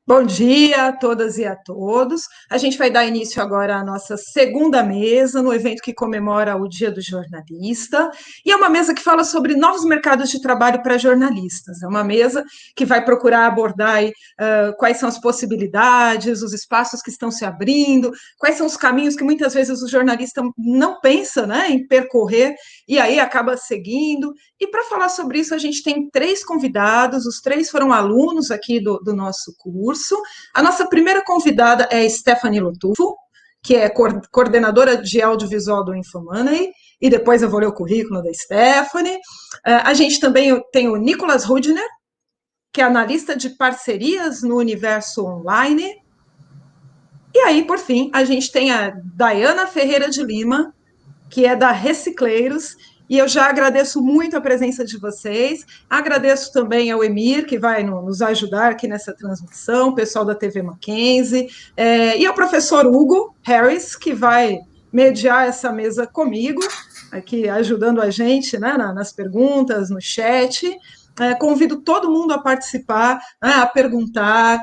Bom dia a todas e a todos. A gente vai dar início agora à nossa segunda mesa, no evento que comemora o Dia do Jornalista. E é uma mesa que fala sobre novos mercados de trabalho para jornalistas. É uma mesa que vai procurar abordar aí, quais são as possibilidades, os espaços que estão se abrindo, quais são os caminhos que muitas vezes o jornalista não pensa, né, em percorrer e aí acaba seguindo. E para falar sobre isso, a gente tem três convidados, os três foram alunos aqui do nosso curso. A nossa primeira convidada é Stephanie Lotufo, que é coordenadora de audiovisual do Infomoney, e depois eu vou ler o currículo da Stephanie. A gente também tem o Nicolas Rudner, que é analista de parcerias no universo online. E aí, por fim, a gente tem a Dayana Ferreira de Lima, que é da Recicleiros, e eu já agradeço muito a presença de vocês, agradeço também ao Emir, que vai nos ajudar aqui nessa transmissão, o pessoal da TV Mackenzie, e ao professor Hugo Harris, que vai mediar essa mesa comigo, aqui ajudando a gente, né, nas perguntas, no chat. Convido todo mundo a participar, né, a perguntar,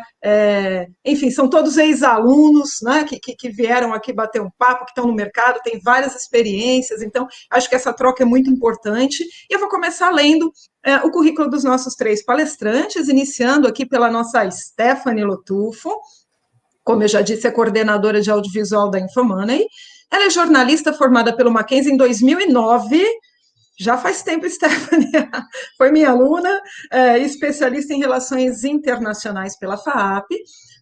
enfim, são todos ex-alunos, né, que vieram aqui bater um papo, que estão no mercado, têm várias experiências, então acho que essa troca é muito importante. E eu vou começar lendo o currículo dos nossos três palestrantes, iniciando aqui pela nossa Stephanie Lotufo. Como eu já disse, é coordenadora de audiovisual da Infomoney. Ela é jornalista formada pelo Mackenzie em 2009. Já faz tempo, Stephanie, foi minha aluna, especialista em relações internacionais pela FAAP.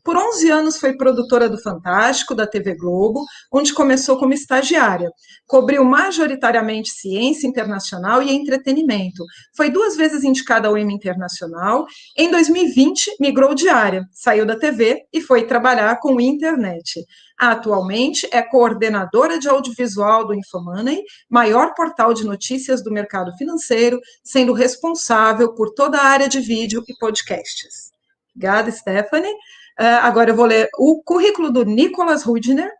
Por 11 anos foi produtora do Fantástico, da TV Globo, onde começou como estagiária. Cobriu majoritariamente ciência internacional e entretenimento. Foi 2 vezes indicada ao Emmy Internacional. Em 2020, migrou de área, saiu da TV e foi trabalhar com internet. Atualmente é coordenadora de audiovisual do Infomoney, maior portal de notícias do mercado financeiro, sendo responsável por toda a área de vídeo e podcasts. Obrigada, Stephanie. Agora eu vou ler o currículo do Nicolas Rudner,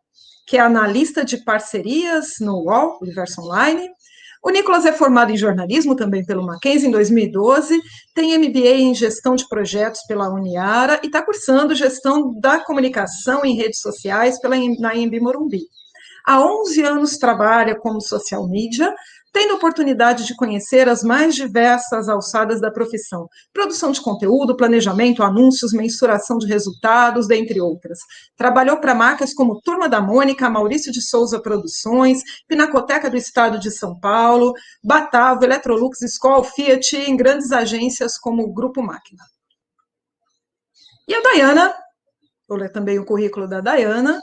que é analista de parcerias no UOL, Universo Online. O Nicolas é formado em jornalismo também pelo Mackenzie em 2012, tem MBA em gestão de projetos pela Uniara e está cursando gestão da comunicação em redes sociais na Anhembi Morumbi. Há 11 anos trabalha como social media, tendo a oportunidade de conhecer as mais diversas alçadas da profissão. Produção de conteúdo, planejamento, anúncios, mensuração de resultados, dentre outras. Trabalhou para marcas como Turma da Mônica, Maurício de Souza Produções, Pinacoteca do Estado de São Paulo, Batavo, Electrolux, Skol, Fiat, em grandes agências como o Grupo Máquina. E a Dayana, vou ler também o currículo da Dayana,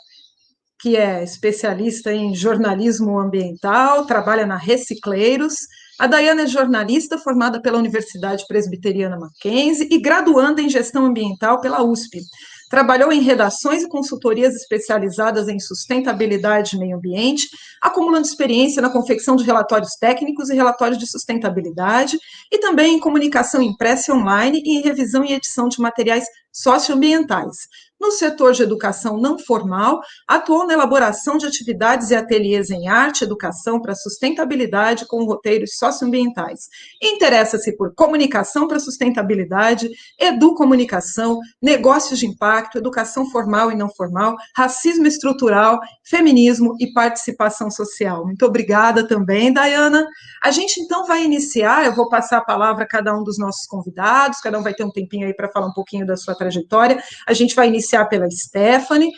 que é especialista em jornalismo ambiental, trabalha na Recicleiros. A Dayana é jornalista formada pela Universidade Presbiteriana Mackenzie e graduanda em gestão ambiental pela USP. Trabalhou em redações e consultorias especializadas em sustentabilidade e meio ambiente, acumulando experiência na confecção de relatórios técnicos e relatórios de sustentabilidade, e também em comunicação impressa e online e em revisão e edição de materiais socioambientais. No setor de educação não formal, atuou na elaboração de atividades e ateliês em arte e educação para sustentabilidade com roteiros socioambientais. Interessa-se por comunicação para sustentabilidade, educomunicação, negócios de impacto, educação formal e não formal, racismo estrutural, feminismo e participação social. Muito obrigada também, Dayana. A gente então vai iniciar, eu vou passar a palavra a cada um dos nossos convidados, cada um vai ter um tempinho aí para falar um pouquinho da sua trajetória. A gente vai iniciar pela Stephanie,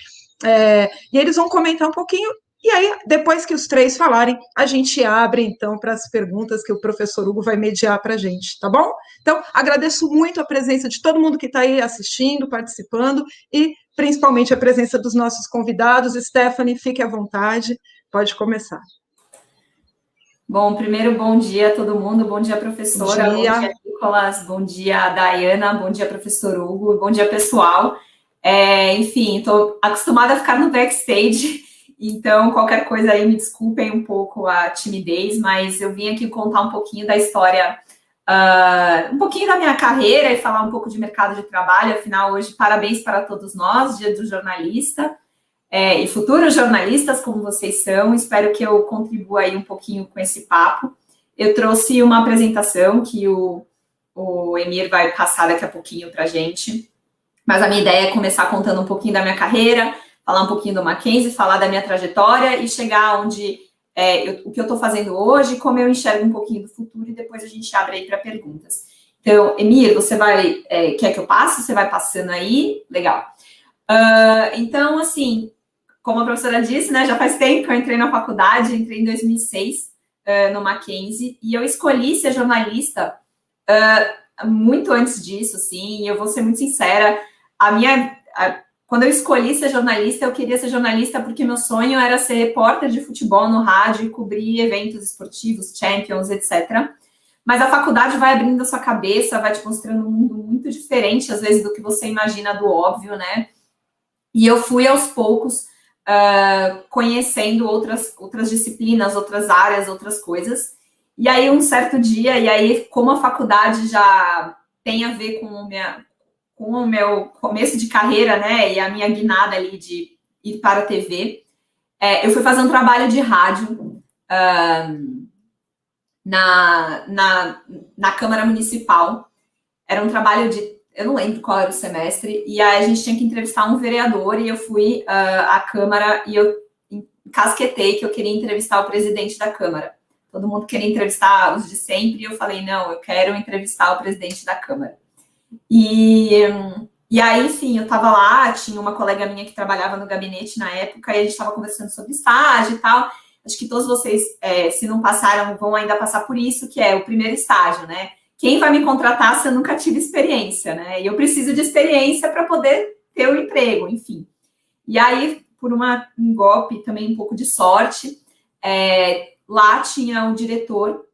e eles vão comentar um pouquinho, e aí, depois que os três falarem, a gente abre, então, para as perguntas que o professor Hugo vai mediar para a gente, tá bom? Então, agradeço muito a presença de todo mundo que está aí assistindo, participando, e principalmente a presença dos nossos convidados. Stephanie, fique à vontade, pode começar. Bom, primeiro, bom dia a todo mundo, bom dia, professora, bom dia, Nicolas, bom dia, Dayana, bom dia, professor Hugo, bom dia, pessoal. Enfim, estou acostumada a ficar no backstage, então qualquer coisa aí me desculpem um pouco a timidez, mas eu vim aqui contar um pouquinho da história, um pouquinho da minha carreira e falar um pouco de mercado de trabalho. Afinal, hoje, parabéns para todos nós, Dia do Jornalista, e futuros jornalistas como vocês são. Espero que eu contribua aí um pouquinho com esse papo. Eu trouxe uma apresentação que o Emir vai passar daqui a pouquinho para a gente. Mas a minha ideia é começar contando um pouquinho da minha carreira, falar um pouquinho do Mackenzie, falar da minha trajetória e chegar onde o que eu estou fazendo hoje, como eu enxergo um pouquinho do futuro, e depois a gente abre aí para perguntas. Então, Emir, você quer que eu passe? Você vai passando aí? Legal. Então, assim, como a professora disse, né, já faz tempo que eu entrei na faculdade, entrei em 2006 no Mackenzie, e eu escolhi ser jornalista muito antes disso, assim, e eu vou ser muito sincera, quando eu escolhi ser jornalista, eu queria ser jornalista porque meu sonho era ser repórter de futebol no rádio e cobrir eventos esportivos, Champions, etc. Mas a faculdade vai abrindo a sua cabeça, vai te mostrando um mundo muito diferente, às vezes, do que você imagina do óbvio, né? E eu fui, aos poucos, conhecendo outras disciplinas, outras áreas, outras coisas. E aí, um certo dia, como a faculdade já tem a ver com o meu começo de carreira, né, e a minha guinada ali de ir para a TV, eu fui fazer um trabalho de rádio na Câmara Municipal. Era um trabalho eu não lembro qual era o semestre, e aí a gente tinha que entrevistar um vereador, e eu fui à Câmara, e eu encasquetei que eu queria entrevistar o presidente da Câmara. Todo mundo queria entrevistar os de sempre, e eu falei, não, eu quero entrevistar o presidente da Câmara. E aí, enfim, eu estava lá, tinha uma colega minha que trabalhava no gabinete na época, e a gente estava conversando sobre estágio e tal. Acho que todos vocês, se não passaram, vão ainda passar por isso, que é o primeiro estágio, né? Quem vai me contratar se eu nunca tive experiência, né? E eu preciso de experiência para poder ter o emprego, enfim. E aí, por um golpe, também um pouco de sorte, lá tinha um diretor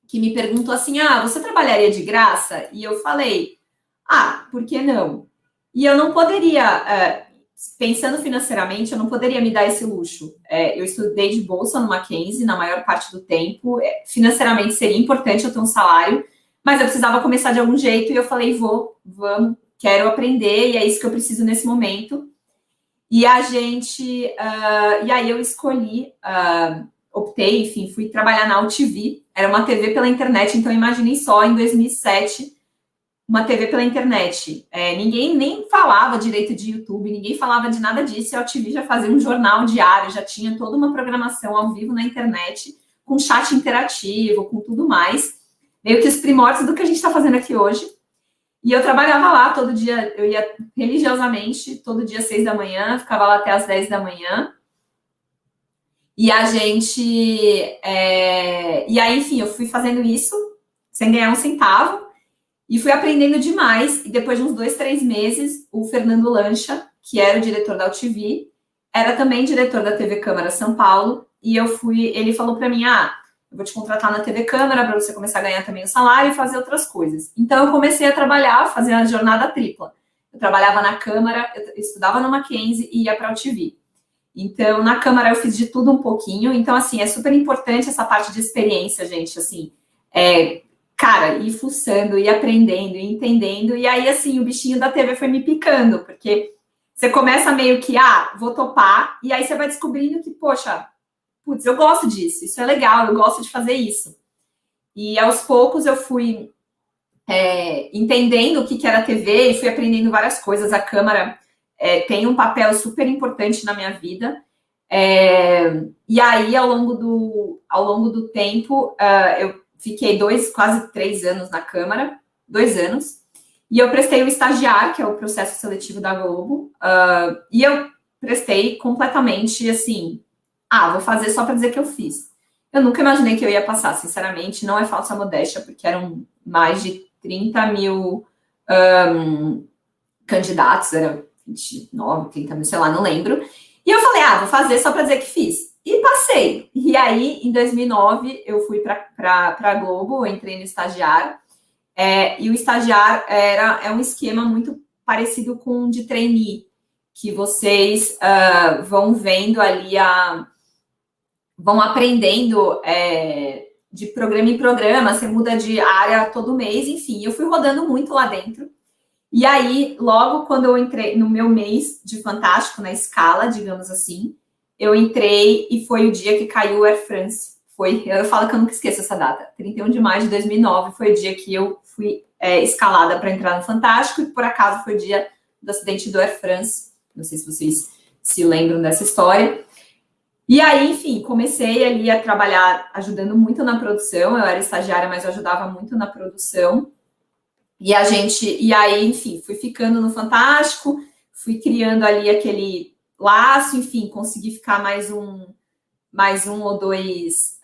que me perguntou assim, você trabalharia de graça? E eu falei, por que não? E eu não poderia, pensando financeiramente, eu não poderia me dar esse luxo. Eu estudei de bolsa no Mackenzie na maior parte do tempo. Financeiramente seria importante eu ter um salário, mas eu precisava começar de algum jeito, e eu falei, vamos, quero aprender, e é isso que eu preciso nesse momento. E aí eu escolhi, optei, enfim, fui trabalhar na UTV, era uma TV pela internet, então imaginem só, em 2007, uma TV pela internet. Ninguém nem falava direito de YouTube, ninguém falava de nada disso, e a UTV já fazia um jornal diário, já tinha toda uma programação ao vivo na internet, com chat interativo, com tudo mais, meio que os primórdios do que a gente está fazendo aqui hoje. E eu trabalhava lá todo dia, eu ia religiosamente, todo dia às 6 da manhã, ficava lá até às 10 da manhã. E e aí, enfim, eu fui fazendo isso, sem ganhar um centavo, e fui aprendendo demais. E depois de uns 2, 3 meses, o Fernando Lancha, que era o diretor da UTV, era também diretor da TV Câmara São Paulo, e ele falou para mim, eu vou te contratar na TV Câmara para você começar a ganhar também o salário e fazer outras coisas. Então, eu comecei a trabalhar, fazer a jornada tripla. Eu trabalhava na Câmara, eu estudava no Mackenzie e ia para a UTV. Então, na Câmara, eu fiz de tudo um pouquinho. Então, assim, é super importante essa parte de experiência, gente, assim. Ir fuçando, ir aprendendo, ir entendendo. E aí, assim, o bichinho da TV foi me picando, porque você começa meio que, vou topar, e aí você vai descobrindo que, poxa, putz, eu gosto disso, isso é legal, eu gosto de fazer isso. E aos poucos eu fui entendendo o que era a TV e fui aprendendo várias coisas. A Câmara tem um papel super importante na minha vida. E aí, ao longo do tempo, eu fiquei quase 3 anos na Câmara, 2 anos, e eu prestei o estagiário, que é o processo seletivo da Globo, e eu prestei completamente, assim, vou fazer só para dizer que eu fiz. Eu nunca imaginei que eu ia passar, sinceramente, não é falsa modéstia, porque eram mais de 30 mil candidatos, era 29, 30 mil, sei lá, não lembro. E eu falei, vou fazer só para dizer que fiz. E passei. E aí, em 2009, eu fui para a Globo, eu entrei no estagiário, e o estagiário é um esquema muito parecido com o de trainee, que vocês vão vendo ali vão aprendendo de programa em programa, você muda de área todo mês, enfim, eu fui rodando muito lá dentro. E aí, logo quando eu entrei no meu mês de Fantástico, na escala, digamos assim, eu entrei e foi o dia que caiu o Air France. Eu falo que eu nunca esqueço essa data. 31 de maio de 2009 foi o dia que eu fui escalada para entrar no Fantástico, e por acaso foi o dia do acidente do Air France. Não sei se vocês se lembram dessa história. E aí, enfim, comecei ali a trabalhar ajudando muito na produção. Eu era estagiária, mas eu ajudava muito na produção. E aí, enfim, fui ficando no Fantástico, fui criando ali aquele laço, enfim, consegui ficar mais um ou dois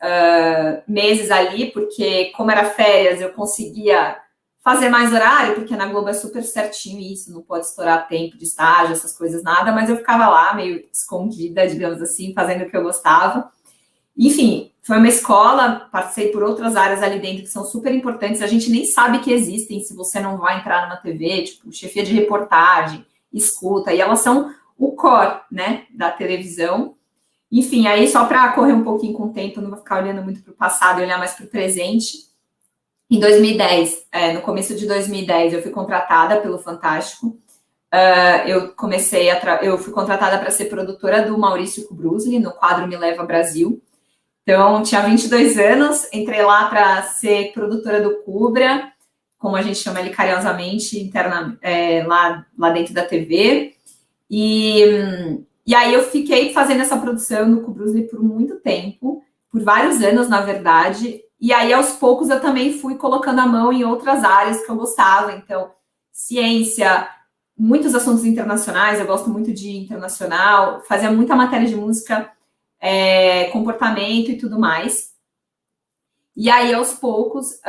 meses ali, porque como era férias, eu conseguia fazer mais horário, porque na Globo é super certinho isso, não pode estourar tempo de estágio, essas coisas, nada, mas eu ficava lá meio escondida, digamos assim, fazendo o que eu gostava. Enfim, foi uma escola, passei por outras áreas ali dentro que são super importantes, a gente nem sabe que existem se você não vai entrar numa TV, tipo, chefia de reportagem, escuta, e elas são o core, né, da televisão. Enfim, aí só para correr um pouquinho com o tempo, não vou ficar olhando muito para o passado e olhar mais para o presente. Em 2010, no começo de 2010, eu fui contratada pelo Fantástico. Eu fui contratada para ser produtora do Maurício Kubrusli, no quadro Me Leva Brasil. Então, tinha 22 anos, entrei lá para ser produtora do Cubra, como a gente chama ele carinhosamente, lá dentro da TV. E aí eu fiquei fazendo essa produção do Kubrusli por muito tempo, por vários anos, na verdade. E aí, aos poucos, eu também fui colocando a mão em outras áreas que eu gostava. Então, ciência, muitos assuntos internacionais, eu gosto muito de internacional, fazia muita matéria de música, comportamento e tudo mais. E aí, aos poucos,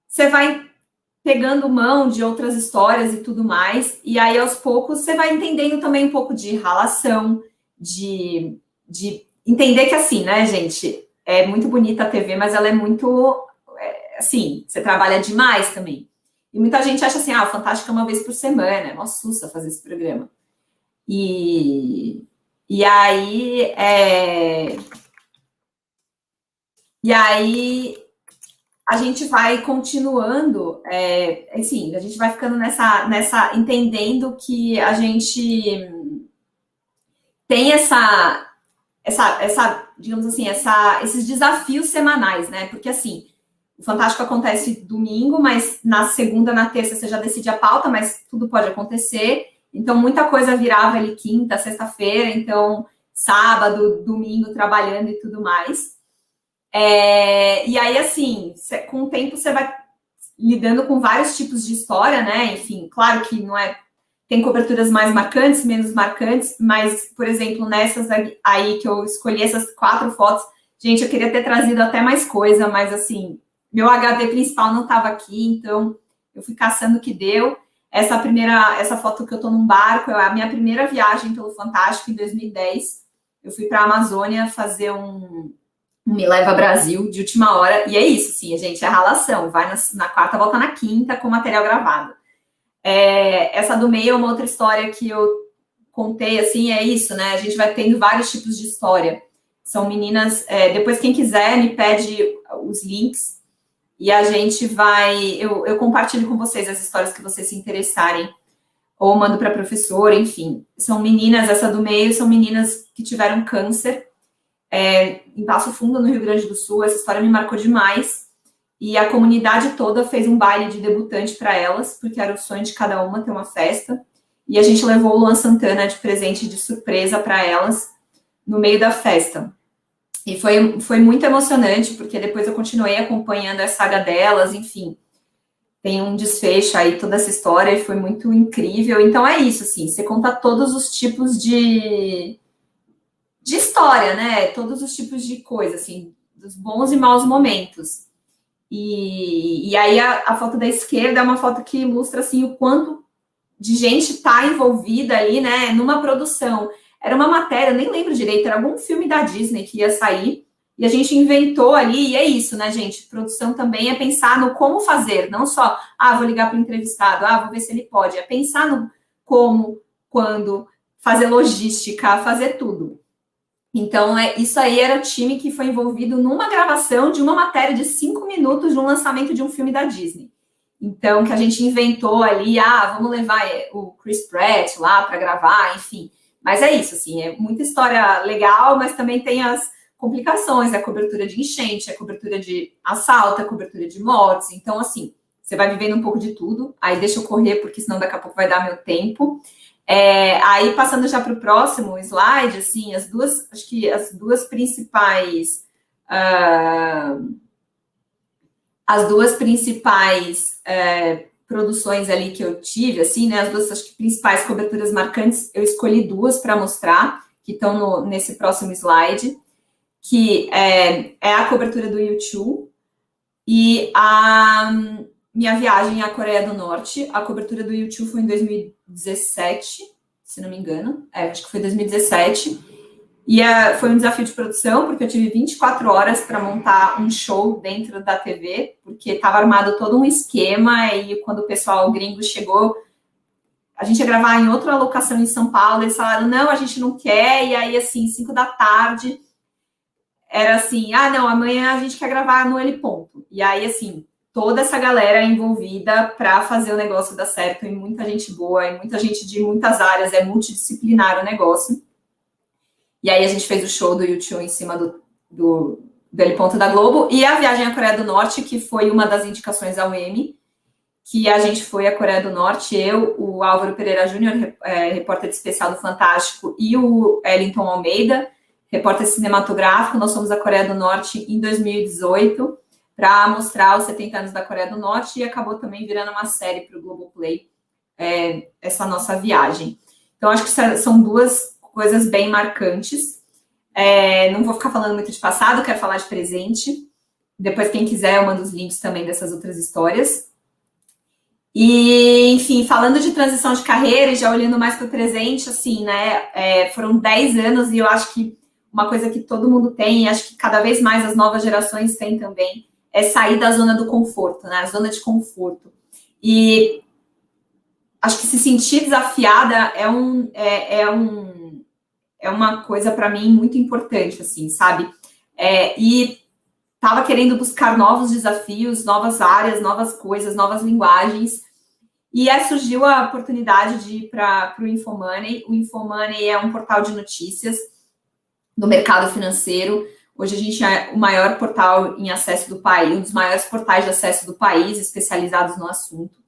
você vai pegando mão de outras histórias e tudo mais, e aí, aos poucos, você vai entendendo também um pouco de relação, de entender que, assim, né, gente, é muito bonita a TV, mas ela é muito, assim, você trabalha demais também. E muita gente acha assim, o Fantástico é uma vez por semana, é uma sussa fazer esse programa. E aí, a gente vai continuando, assim, a gente vai ficando nessa entendendo que a gente tem digamos assim, esses desafios semanais, né? Porque, assim, o Fantástico acontece domingo, mas na segunda, na terça, você já decide a pauta, mas tudo pode acontecer. Então, muita coisa virava ali quinta, sexta-feira, então, sábado, domingo, trabalhando e tudo mais. E aí, assim, com o tempo, você vai lidando com vários tipos de história, né? Enfim, claro que não é... Tem coberturas mais marcantes, menos marcantes, mas, por exemplo, nessas aí que eu escolhi essas 4 fotos, gente, eu queria ter trazido até mais coisa, mas, assim, meu HD principal não estava aqui, então eu fui caçando o que deu. Essa foto que eu estou num barco, é a minha primeira viagem pelo Fantástico em 2010. Eu fui para a Amazônia fazer um Me Leva Brasil de última hora, e é isso, sim, gente, é ralação. Vai na quarta, volta na quinta com material gravado. Essa do meio é uma outra história que eu contei, assim, é isso, né? A gente vai tendo vários tipos de história. São meninas, depois quem quiser me pede os links e a gente eu compartilho com vocês as histórias que vocês se interessarem ou mando para a professora, enfim. São meninas, essa do meio, são meninas que tiveram câncer em Passo Fundo, no Rio Grande do Sul. Essa história me marcou demais. E a comunidade toda fez um baile de debutante para elas, porque era o sonho de cada uma ter uma festa. E a gente levou o Luan Santana de presente de surpresa para elas no meio da festa. E foi muito emocionante, porque depois eu continuei acompanhando a saga delas, enfim. Tem um desfecho aí, toda essa história, e foi muito incrível. Então é isso, assim, você conta todos os tipos de história, né? Todos os tipos de coisa, assim, dos bons e maus momentos. E aí a foto da esquerda é uma foto que ilustra, assim, o quanto de gente está envolvida ali, né, numa produção. Era uma matéria, eu nem lembro direito, era algum filme da Disney que ia sair, e a gente inventou ali, e é isso, né, gente? Produção também é pensar no como fazer, não só, vou ligar para o entrevistado, vou ver se ele pode, é pensar no como, quando, fazer logística, fazer tudo. Então, isso aí era o time que foi envolvido numa gravação de uma matéria de 5 minutos de um lançamento de um filme da Disney. Então, que a gente inventou ali, vamos levar o Chris Pratt lá para gravar, enfim. Mas é isso, assim, é muita história legal, mas também tem as complicações, a cobertura de enchente, a cobertura de assalto, a cobertura de mortes. Então, assim, você vai vivendo um pouco de tudo. Aí deixa eu correr, porque senão daqui a pouco vai dar meu tempo. Aí, passando já para o próximo slide, assim, acho que as duas principais produções ali que eu tive, assim, né, as duas, acho que, principais coberturas marcantes, eu escolhi duas para mostrar, que estão nesse próximo slide, que é a cobertura do YouTube e a minha viagem à Coreia do Norte. A cobertura do YouTube foi em 2017, se não me engano, acho que foi 2017, e foi um desafio de produção, porque eu tive 24 horas para montar um show dentro da TV, porque estava armado todo um esquema, e quando o pessoal gringo chegou, a gente ia gravar em outra locação em São Paulo, eles falaram, não, a gente não quer, e aí, assim, 5 da tarde, era assim, não, amanhã a gente quer gravar no L Ponto. E aí, assim, toda essa galera envolvida para fazer o negócio dar certo, e muita gente boa, e muita gente de muitas áreas, é multidisciplinar o negócio. E aí a gente fez o show do YouTube em cima do L Ponto da Globo, e a viagem à Coreia do Norte, que foi uma das indicações ao Emmy, que a gente foi à Coreia do Norte, eu, o Álvaro Pereira Júnior, repórter especial do Fantástico, e o Wellington Almeida, repórter cinematográfico. Nós fomos à Coreia do Norte em 2018 para mostrar os 70 anos da Coreia do Norte, e acabou também virando uma série para o Globoplay, essa nossa viagem. Então, acho que são duas coisas bem marcantes. Não vou ficar falando muito de passado, quero falar de presente. Depois, quem quiser, eu mando os links também dessas outras histórias. E, enfim, falando de transição de carreira e já olhando mais para o presente, assim, né, foram 10 anos, e eu acho que uma coisa que todo mundo tem, e acho que cada vez mais as novas gerações têm também, é sair da zona do conforto, né, a zona de conforto. E acho que se sentir desafiada é uma coisa, para mim, muito importante, assim, sabe? E estava querendo buscar novos desafios, novas áreas, novas coisas, novas linguagens. E aí surgiu a oportunidade de ir para o Infomoney. O Infomoney é um portal de notícias do mercado financeiro. Hoje a gente é o maior portal em acesso do país, um dos maiores portais de acesso do país, especializados no assunto.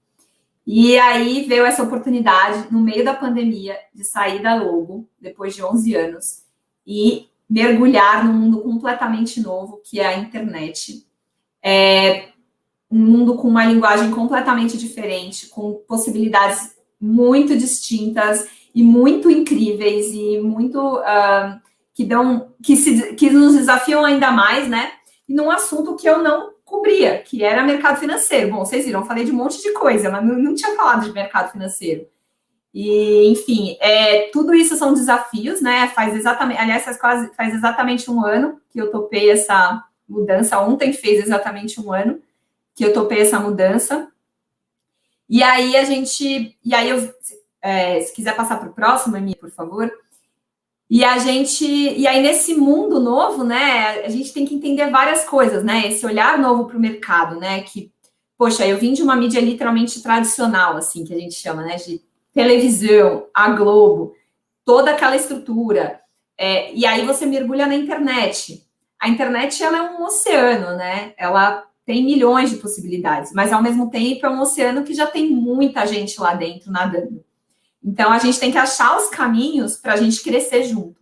E aí veio essa oportunidade, no meio da pandemia, de sair da Logo, depois de 11 anos, e mergulhar num mundo completamente novo, que é a internet. Um mundo com uma linguagem completamente diferente, com possibilidades muito distintas e muito incríveis, e muito que nos desafiam ainda mais, né? E num assunto que eu não cobria, que era mercado financeiro. Bom, vocês viram, eu falei de um monte de coisa, mas não tinha falado de mercado financeiro. E, enfim, tudo isso são desafios, né? Faz exatamente um ano que eu topei essa mudança. Ontem fez exatamente um ano que eu topei essa mudança. E aí se quiser passar para o próximo, Emi, por favor. E aí nesse mundo novo, né, a gente tem que entender várias coisas, né? Esse olhar novo para o mercado, né? Que, poxa, eu vim de uma mídia literalmente tradicional, assim, que a gente chama, né? De televisão, a Globo, toda aquela estrutura. E aí você mergulha na internet. A internet, ela é um oceano, né? Ela tem milhões de possibilidades, mas ao mesmo tempo é um oceano que já tem muita gente lá dentro nadando. Então, a gente tem que achar os caminhos para a gente crescer junto.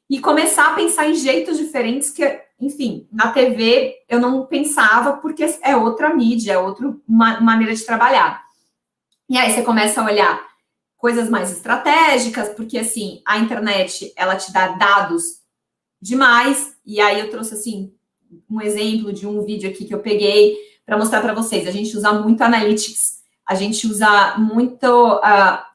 E começar a pensar em jeitos diferentes que, enfim, na TV eu não pensava, porque é outra mídia, é outra maneira de trabalhar. E aí você começa a olhar coisas mais estratégicas, porque, assim, a internet, ela te dá dados demais. E aí eu trouxe, assim, um exemplo de um vídeo aqui que eu peguei para mostrar para vocês. A gente usa muito Analytics. A gente usa muito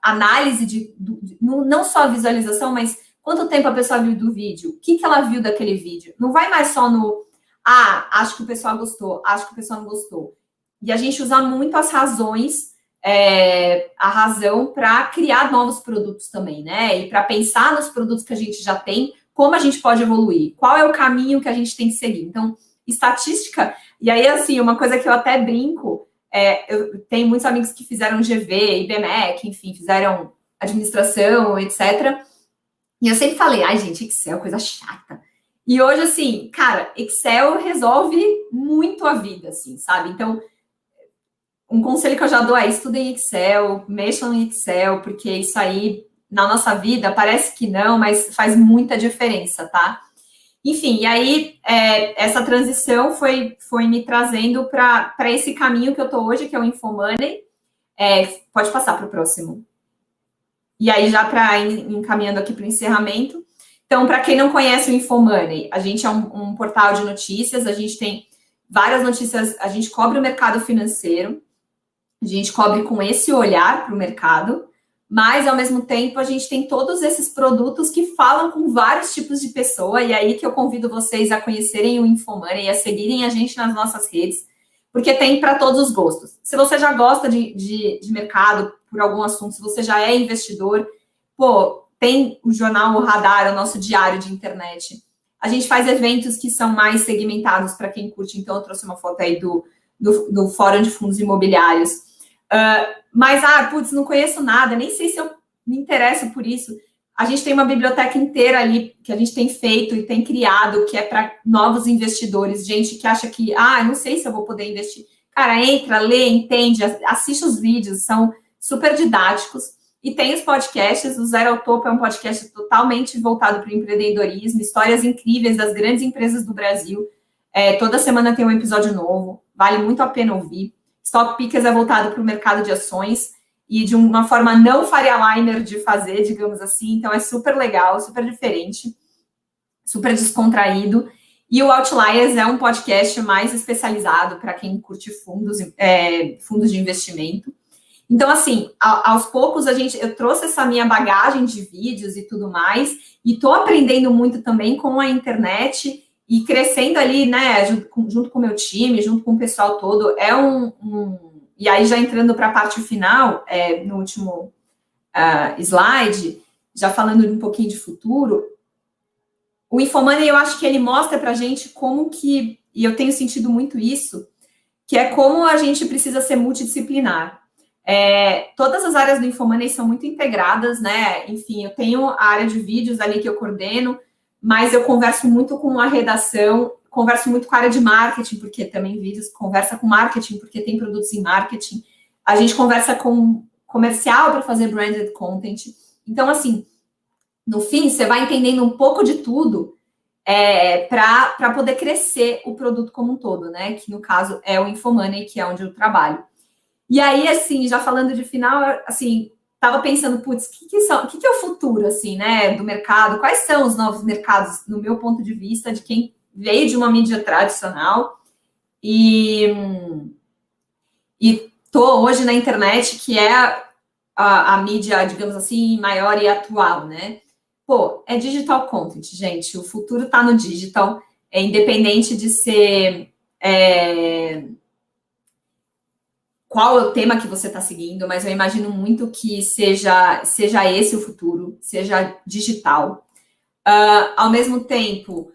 análise não só a visualização, mas quanto tempo a pessoa viu do vídeo, o que ela viu daquele vídeo. Não vai mais só no, acho que o pessoal gostou, acho que o pessoal não gostou. E a gente usa muito as razões, a razão para criar novos produtos também, né? E para pensar nos produtos que a gente já tem, como a gente pode evoluir, qual é o caminho que a gente tem que seguir. Então, estatística, e aí, assim, uma coisa que eu até brinco, eu tenho muitos amigos que fizeram GV, IBMEC, enfim, fizeram administração, etc. E eu sempre falei, gente, Excel é coisa chata. E hoje, assim, cara, Excel resolve muito a vida, assim, sabe? Então, um conselho que eu já dou é estudem Excel, mexam em Excel, porque isso aí, na nossa vida, parece que não, mas faz muita diferença, tá? Enfim, e aí essa transição foi me trazendo para esse caminho que eu tô hoje, que é o InfoMoney. Pode passar para o próximo. E aí, já para encaminhando aqui para o encerramento. Então, para quem não conhece o InfoMoney, a gente é um portal de notícias, a gente tem várias notícias, a gente cobre o mercado financeiro, a gente cobre com esse olhar para o mercado, mas, ao mesmo tempo, a gente tem todos esses produtos que falam com vários tipos de pessoa, e aí que eu convido vocês a conhecerem o InfoMoney e a seguirem a gente nas nossas redes, porque tem para todos os gostos. Se você já gosta de mercado por algum assunto, se você já é investidor, tem o jornal O Radar, o nosso diário de internet. A gente faz eventos que são mais segmentados para quem curte, então eu trouxe uma foto aí do Fórum de Fundos Imobiliários. Mas, não conheço nada, nem sei se eu me interesso por isso. A gente tem uma biblioteca inteira ali que a gente tem feito e tem criado, que é para novos investidores, gente que acha que, não sei se eu vou poder investir. Cara, entra, lê, entende, assiste os vídeos, são super didáticos. E tem os podcasts, o Zero ao Topo é um podcast totalmente voltado para o empreendedorismo, histórias incríveis das grandes empresas do Brasil. Toda semana tem um episódio novo, vale muito a pena ouvir. Stock Pickers é voltado para o mercado de ações e de uma forma não Faria Limer de fazer, digamos assim. Então, é super legal, super diferente, super descontraído. E o Outliers é um podcast mais especializado para quem curte fundos de investimento. Então, assim, aos poucos eu trouxe essa minha bagagem de vídeos e tudo mais, e estou aprendendo muito também com a internet e crescendo ali, né, junto com o meu time, junto com o pessoal todo. E aí, já entrando para a parte final, no último slide, já falando um pouquinho de futuro, o InfoMoney, eu acho que ele mostra para a gente como que, e eu tenho sentido muito isso, que é como a gente precisa ser multidisciplinar. Todas as áreas do InfoMoney são muito integradas, né? Enfim, eu tenho a área de vídeos ali que eu coordeno, mas eu converso muito com a redação, converso muito com a área de marketing, porque também vídeos conversa com marketing, porque tem produtos em marketing. A gente conversa com comercial para fazer branded content. Então, assim, no fim, você vai entendendo um pouco de tudo para poder crescer o produto como um todo, né? Que, no caso, é o InfoMoney, que é onde eu trabalho. E aí, assim, já falando de final, assim, estava pensando, o que é o futuro, assim, né, do mercado? Quais são os novos mercados, no meu ponto de vista, de quem veio de uma mídia tradicional e tô hoje na internet, que é a mídia, digamos assim, maior e atual, né? É digital content, gente. O futuro está no digital, independente de ser... qual é o tema que você está seguindo, mas eu imagino muito que seja esse o futuro, seja digital. Ao mesmo tempo,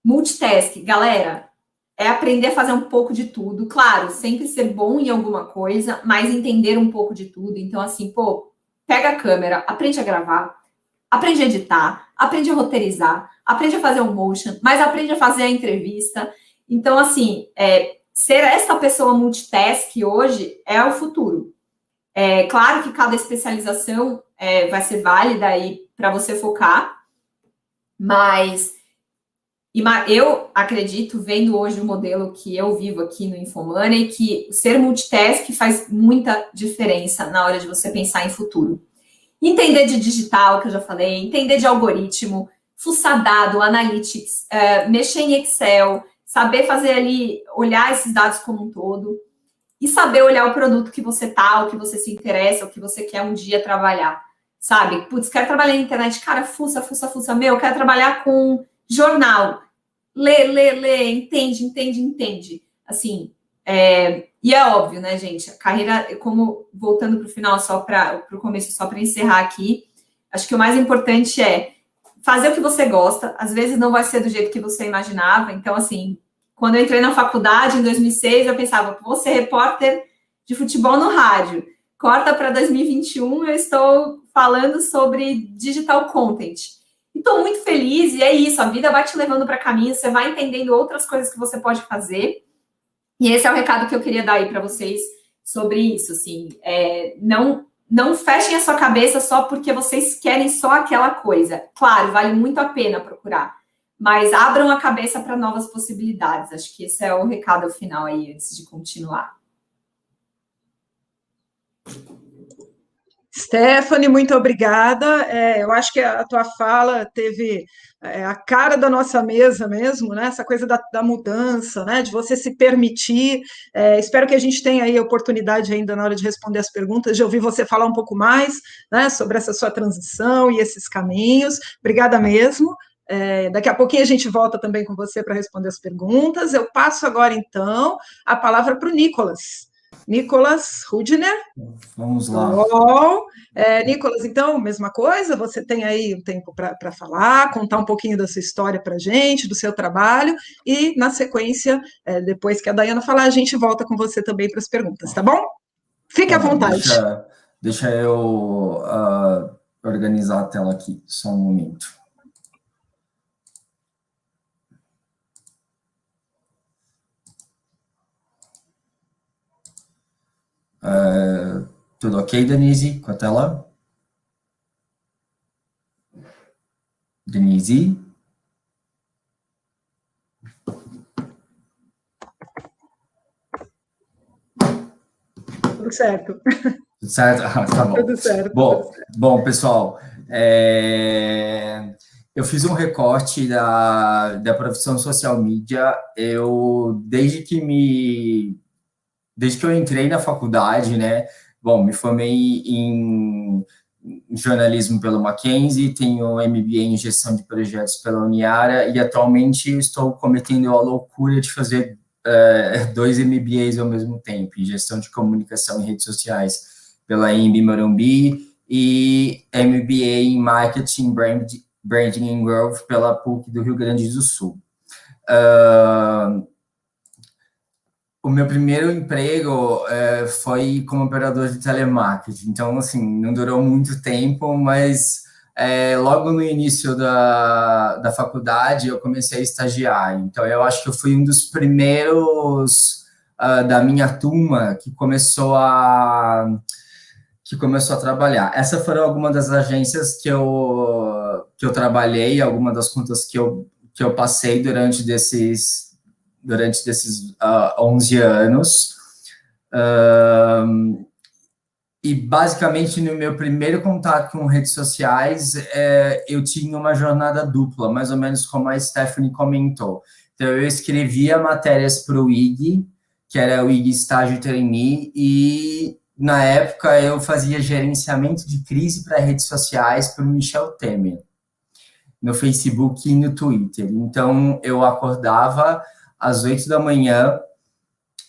multitask, galera, é aprender a fazer um pouco de tudo. Claro, sempre ser bom em alguma coisa, mas entender um pouco de tudo. Então, assim, pega a câmera, aprende a gravar, aprende a editar, aprende a roteirizar, aprende a fazer um motion, mas aprende a fazer a entrevista. Então, assim, ser essa pessoa multitask hoje é o futuro. Claro que cada especialização vai ser válida aí para você focar, mas eu acredito, vendo hoje o modelo que eu vivo aqui no InfoMoney, que ser multitask faz muita diferença na hora de você pensar em futuro. Entender de digital, que eu já falei, entender de algoritmo, fuçar dado, analytics, mexer em Excel, saber fazer ali, olhar esses dados como um todo e saber olhar o produto que você o que você se interessa, o que você quer um dia trabalhar, sabe? Quero trabalhar na internet, cara, fuça, quero trabalhar com jornal, lê, entende. Assim, e é óbvio, né, gente? A carreira, como voltando para o final, para o começo, só para encerrar aqui, acho que o mais importante é fazer o que você gosta. Às vezes não vai ser do jeito que você imaginava. Então, assim, quando eu entrei na faculdade, em 2006, eu pensava, vou ser repórter de futebol no rádio. Corta para 2021, eu estou falando sobre digital content. E estou muito feliz, e é isso, a vida vai te levando para caminho, você vai entendendo outras coisas que você pode fazer. E esse é o recado que eu queria dar aí para vocês, sobre isso, assim, não fechem a sua cabeça só porque vocês querem só aquela coisa. Claro, vale muito a pena procurar, mas abram a cabeça para novas possibilidades. Acho que esse é o recado final aí, antes de continuar. Stephanie, muito obrigada. Eu acho que a tua fala teve a cara da nossa mesa mesmo, né? Essa coisa da mudança, né? De você se permitir. Espero que a gente tenha aí a oportunidade ainda na hora de responder as perguntas, de ouvir você falar um pouco mais, né, sobre essa sua transição e esses caminhos. Obrigada mesmo. Daqui a pouquinho a gente volta também com você para responder as perguntas. Eu passo agora, então, a palavra para o Nicolas Rudner. Vamos lá. Nicolas, então, mesma coisa, você tem aí um tempo para falar, contar um pouquinho da sua história para a gente, do seu trabalho, e, na sequência, depois que a Daiana falar, a gente volta com você também para as perguntas, tá bom? Fique à vontade. Deixa eu organizar a tela aqui, só um momento. Tudo ok, Denise, com a tela? Denise? Tudo certo. Tudo certo? Tá bom. Tudo certo. Bom, pessoal, eu fiz um recorte da profissão social media. Desde que eu entrei na faculdade, né? Bom, me formei em jornalismo pelo Mackenzie, tenho MBA em gestão de projetos pela Uniara e atualmente estou cometendo a loucura de fazer 2 MBAs ao mesmo tempo, em gestão de comunicação e redes sociais pela EMB Morumbi e MBA em marketing, branding and growth pela PUC do Rio Grande do Sul. O meu primeiro emprego foi como operador de telemarketing, então, assim, não durou muito tempo, mas logo no início da faculdade eu comecei a estagiar, então eu acho que eu fui um dos primeiros da minha turma que começou a trabalhar. Essas foram algumas das agências que eu trabalhei, algumas das contas que eu passei durante desses 11 anos. E, basicamente, no meu primeiro contato com redes sociais, eu tinha uma jornada dupla, mais ou menos como a Stephanie comentou. Então, eu escrevia matérias para o IG, que era o IG Estágio Trainee, e, na época, eu fazia gerenciamento de crise para redes sociais para o Michel Temer, no Facebook e no Twitter. Então, eu acordava às 8 da manhã,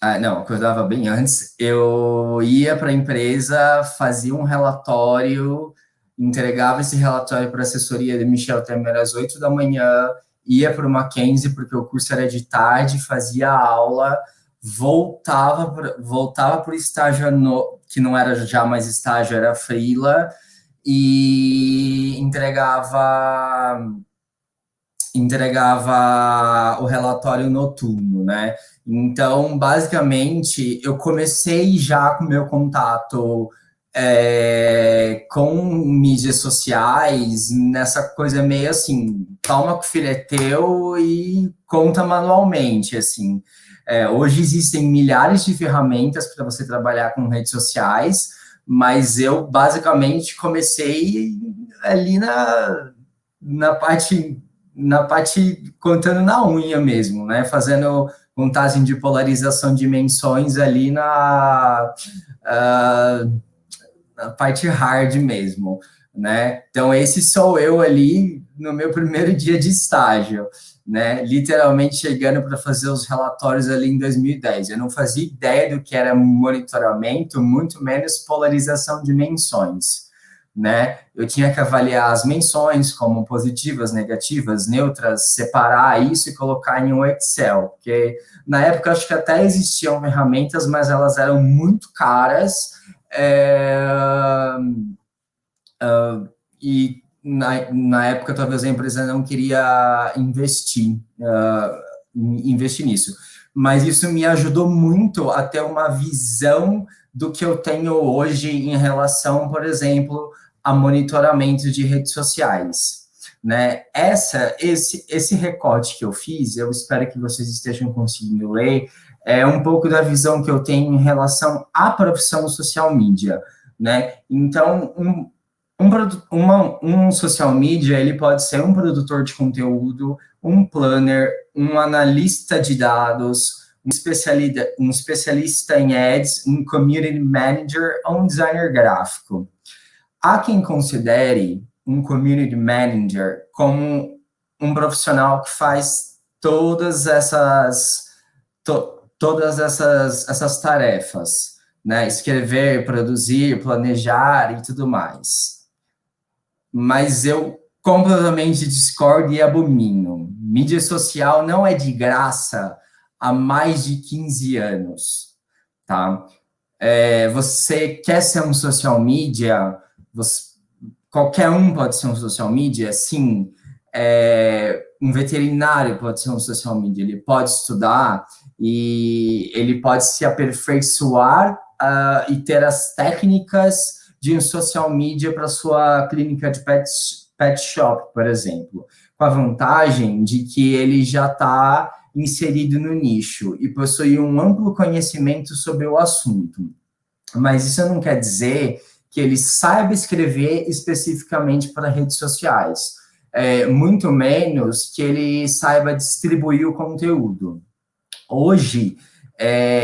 acordava bem antes, eu ia para a empresa, fazia um relatório, entregava esse relatório para a assessoria de Michel Temer às 8 da manhã, ia para o Mackenzie, porque o curso era de tarde, fazia a aula, voltava para o estágio, que não era já mais estágio, era freela, e entregava o relatório noturno, né? Então, basicamente, eu comecei já com o meu contato com mídias sociais, nessa coisa meio assim, toma que o filho é teu e conta manualmente, assim. Hoje existem milhares de ferramentas para você trabalhar com redes sociais, mas eu, basicamente, comecei ali na parte contando na unha mesmo, né? Fazendo contagem de polarização de menções ali na parte hard mesmo, né? Então, esse sou eu ali no meu primeiro dia de estágio, né? Literalmente chegando para fazer os relatórios ali em 2010. Eu não fazia ideia do que era monitoramento, muito menos polarização de menções, né? Eu tinha que avaliar as menções como positivas, negativas, neutras, separar isso e colocar em um Excel, porque na época acho que até existiam ferramentas, mas elas eram muito caras, e na época talvez a empresa não queria investir nisso. Mas isso me ajudou muito a ter uma visão do que eu tenho hoje em relação, por exemplo, a monitoramento de redes sociais, né? Esse recorte que eu fiz, eu espero que vocês estejam conseguindo ler, é um pouco da visão que eu tenho em relação à profissão social media, né? Então, um social media, ele pode ser um produtor de conteúdo, um planner, um analista de dados, um especialista em ads, um community manager ou um designer gráfico. Há quem considere um community manager como um profissional que faz todas essas tarefas, né? Escrever, produzir, planejar e tudo mais. Mas eu completamente discordo e abomino. Mídia social não é de graça há mais de 15 anos, tá? Você quer ser um social media, qualquer um pode ser um social media, sim. Um veterinário pode ser um social media, ele pode estudar e ele pode se aperfeiçoar e ter as técnicas de um social media para sua clínica de pet shop, por exemplo, com a vantagem de que ele já está inserido no nicho e possui um amplo conhecimento sobre o assunto. Mas isso não quer dizer que ele saiba escrever especificamente para redes sociais, muito menos que ele saiba distribuir o conteúdo. Hoje,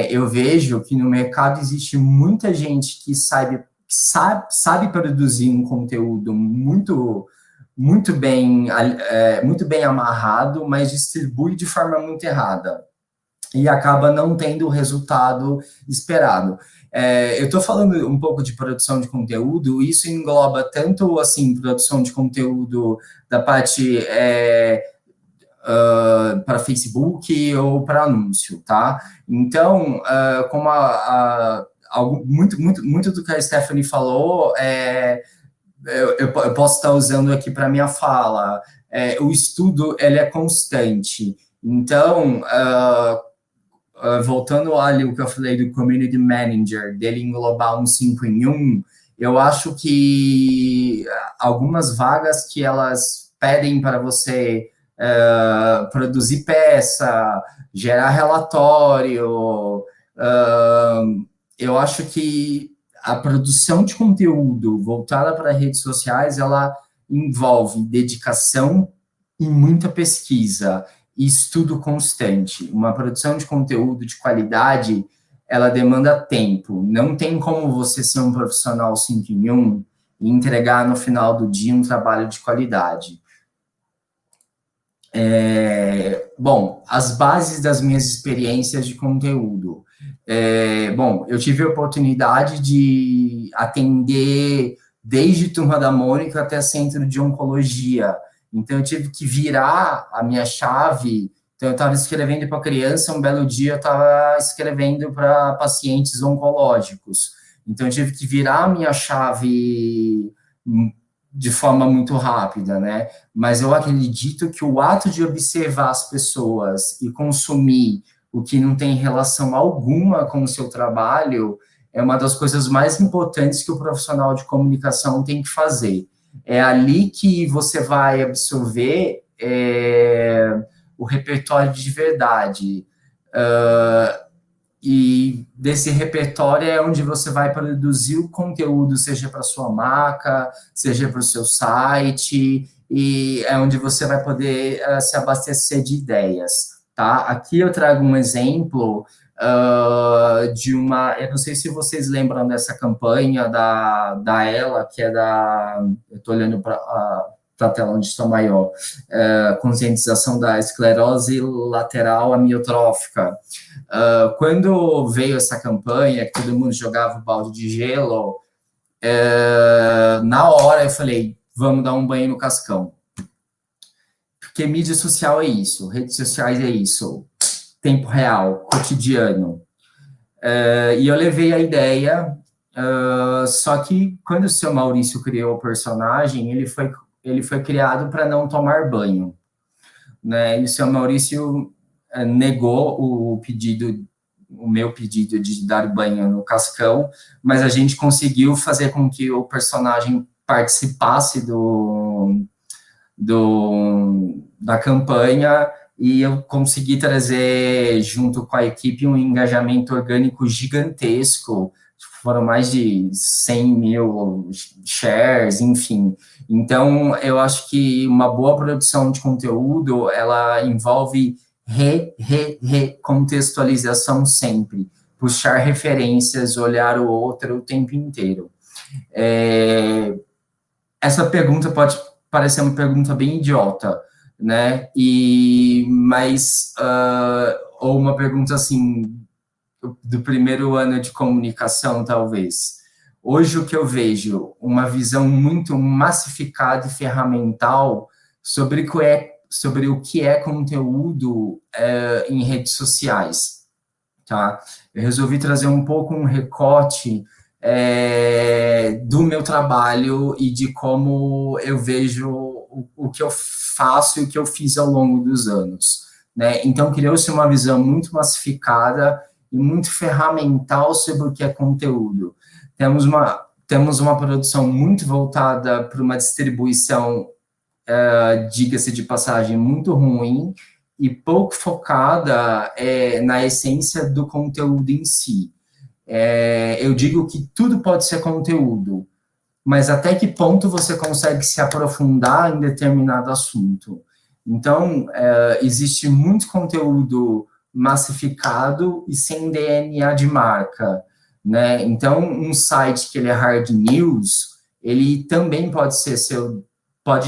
eu vejo que no mercado existe muita gente que sabe produzir um conteúdo muito bem amarrado, mas distribui de forma muito errada e acaba não tendo o resultado esperado. Eu estou falando um pouco de produção de conteúdo, isso engloba tanto, assim, produção de conteúdo da parte para Facebook ou para anúncio, tá? Então, como muito do que a Stephanie falou, eu posso estar usando aqui para minha fala, o estudo, ele é constante. Então, voltando ali o que eu falei do Community Manager, dele englobar um 5 em 1, eu acho que algumas vagas que elas pedem para você produzir peça, gerar relatório, eu acho que a produção de conteúdo voltada para redes sociais, ela envolve dedicação e muita pesquisa e estudo constante. Uma produção de conteúdo de qualidade, ela demanda tempo. Não tem como você ser um profissional 5 em 1 e entregar no final do dia um trabalho de qualidade. Bom, as bases das minhas experiências de conteúdo. Bom, eu tive a oportunidade de atender desde Turma da Mônica até Centro de Oncologia. Então, eu tive que virar a minha chave. Então, eu estava escrevendo para criança, um belo dia eu estava escrevendo para pacientes oncológicos. Então, eu tive que virar a minha chave de forma muito rápida, né? Mas eu acredito que o ato de observar as pessoas e consumir o que não tem relação alguma com o seu trabalho é uma das coisas mais importantes que o profissional de comunicação tem que fazer. É ali que você vai absorver o repertório de verdade. E desse repertório é onde você vai produzir o conteúdo, seja para sua marca, seja para o seu site, e é onde você vai poder se abastecer de ideias, tá? Aqui eu trago um exemplo de uma... Eu não sei se vocês lembram dessa campanha da Ela, que é da... Eu estou olhando para a tela onde está maior. Conscientização da esclerose lateral amiotrófica. Quando veio essa campanha, que todo mundo jogava o balde de gelo, na hora eu falei, vamos dar um banho no cascão. Porque mídia social é isso, redes sociais é isso, tempo real, cotidiano. E eu levei a ideia, só que quando o seu Maurício criou o personagem, ele foi criado para não tomar banho, né? E o seu Maurício negou o pedido o meu pedido de dar banho no Cascão, mas a gente conseguiu fazer com que o personagem participasse da campanha, e eu consegui trazer, junto com a equipe, um engajamento orgânico gigantesco. Foram mais de 100 mil shares, enfim. Então, eu acho que uma boa produção de conteúdo, ela envolve recontextualização sempre, puxar referências, olhar o outro o tempo inteiro. Essa pergunta pode parecer uma pergunta bem idiota, né? Mas ou uma pergunta assim do primeiro ano de comunicação, talvez. Hoje o que eu vejo, uma visão muito massificada e ferramental sobre o que é conteúdo em redes sociais, tá? Eu resolvi trazer um pouco um recorte do meu trabalho e de como eu vejo o que eu faço e o que eu fiz ao longo dos anos, né? Então, criou-se uma visão muito massificada e muito ferramental sobre o que é conteúdo. Temos uma produção muito voltada para uma distribuição, diga-se de passagem, muito ruim e pouco focada na essência do conteúdo em si. Eu digo que tudo pode ser conteúdo, mas até que ponto você consegue se aprofundar em determinado assunto? Então, existe muito conteúdo massificado e sem DNA de marca, né? Então, um site que ele é hard news, ele também pode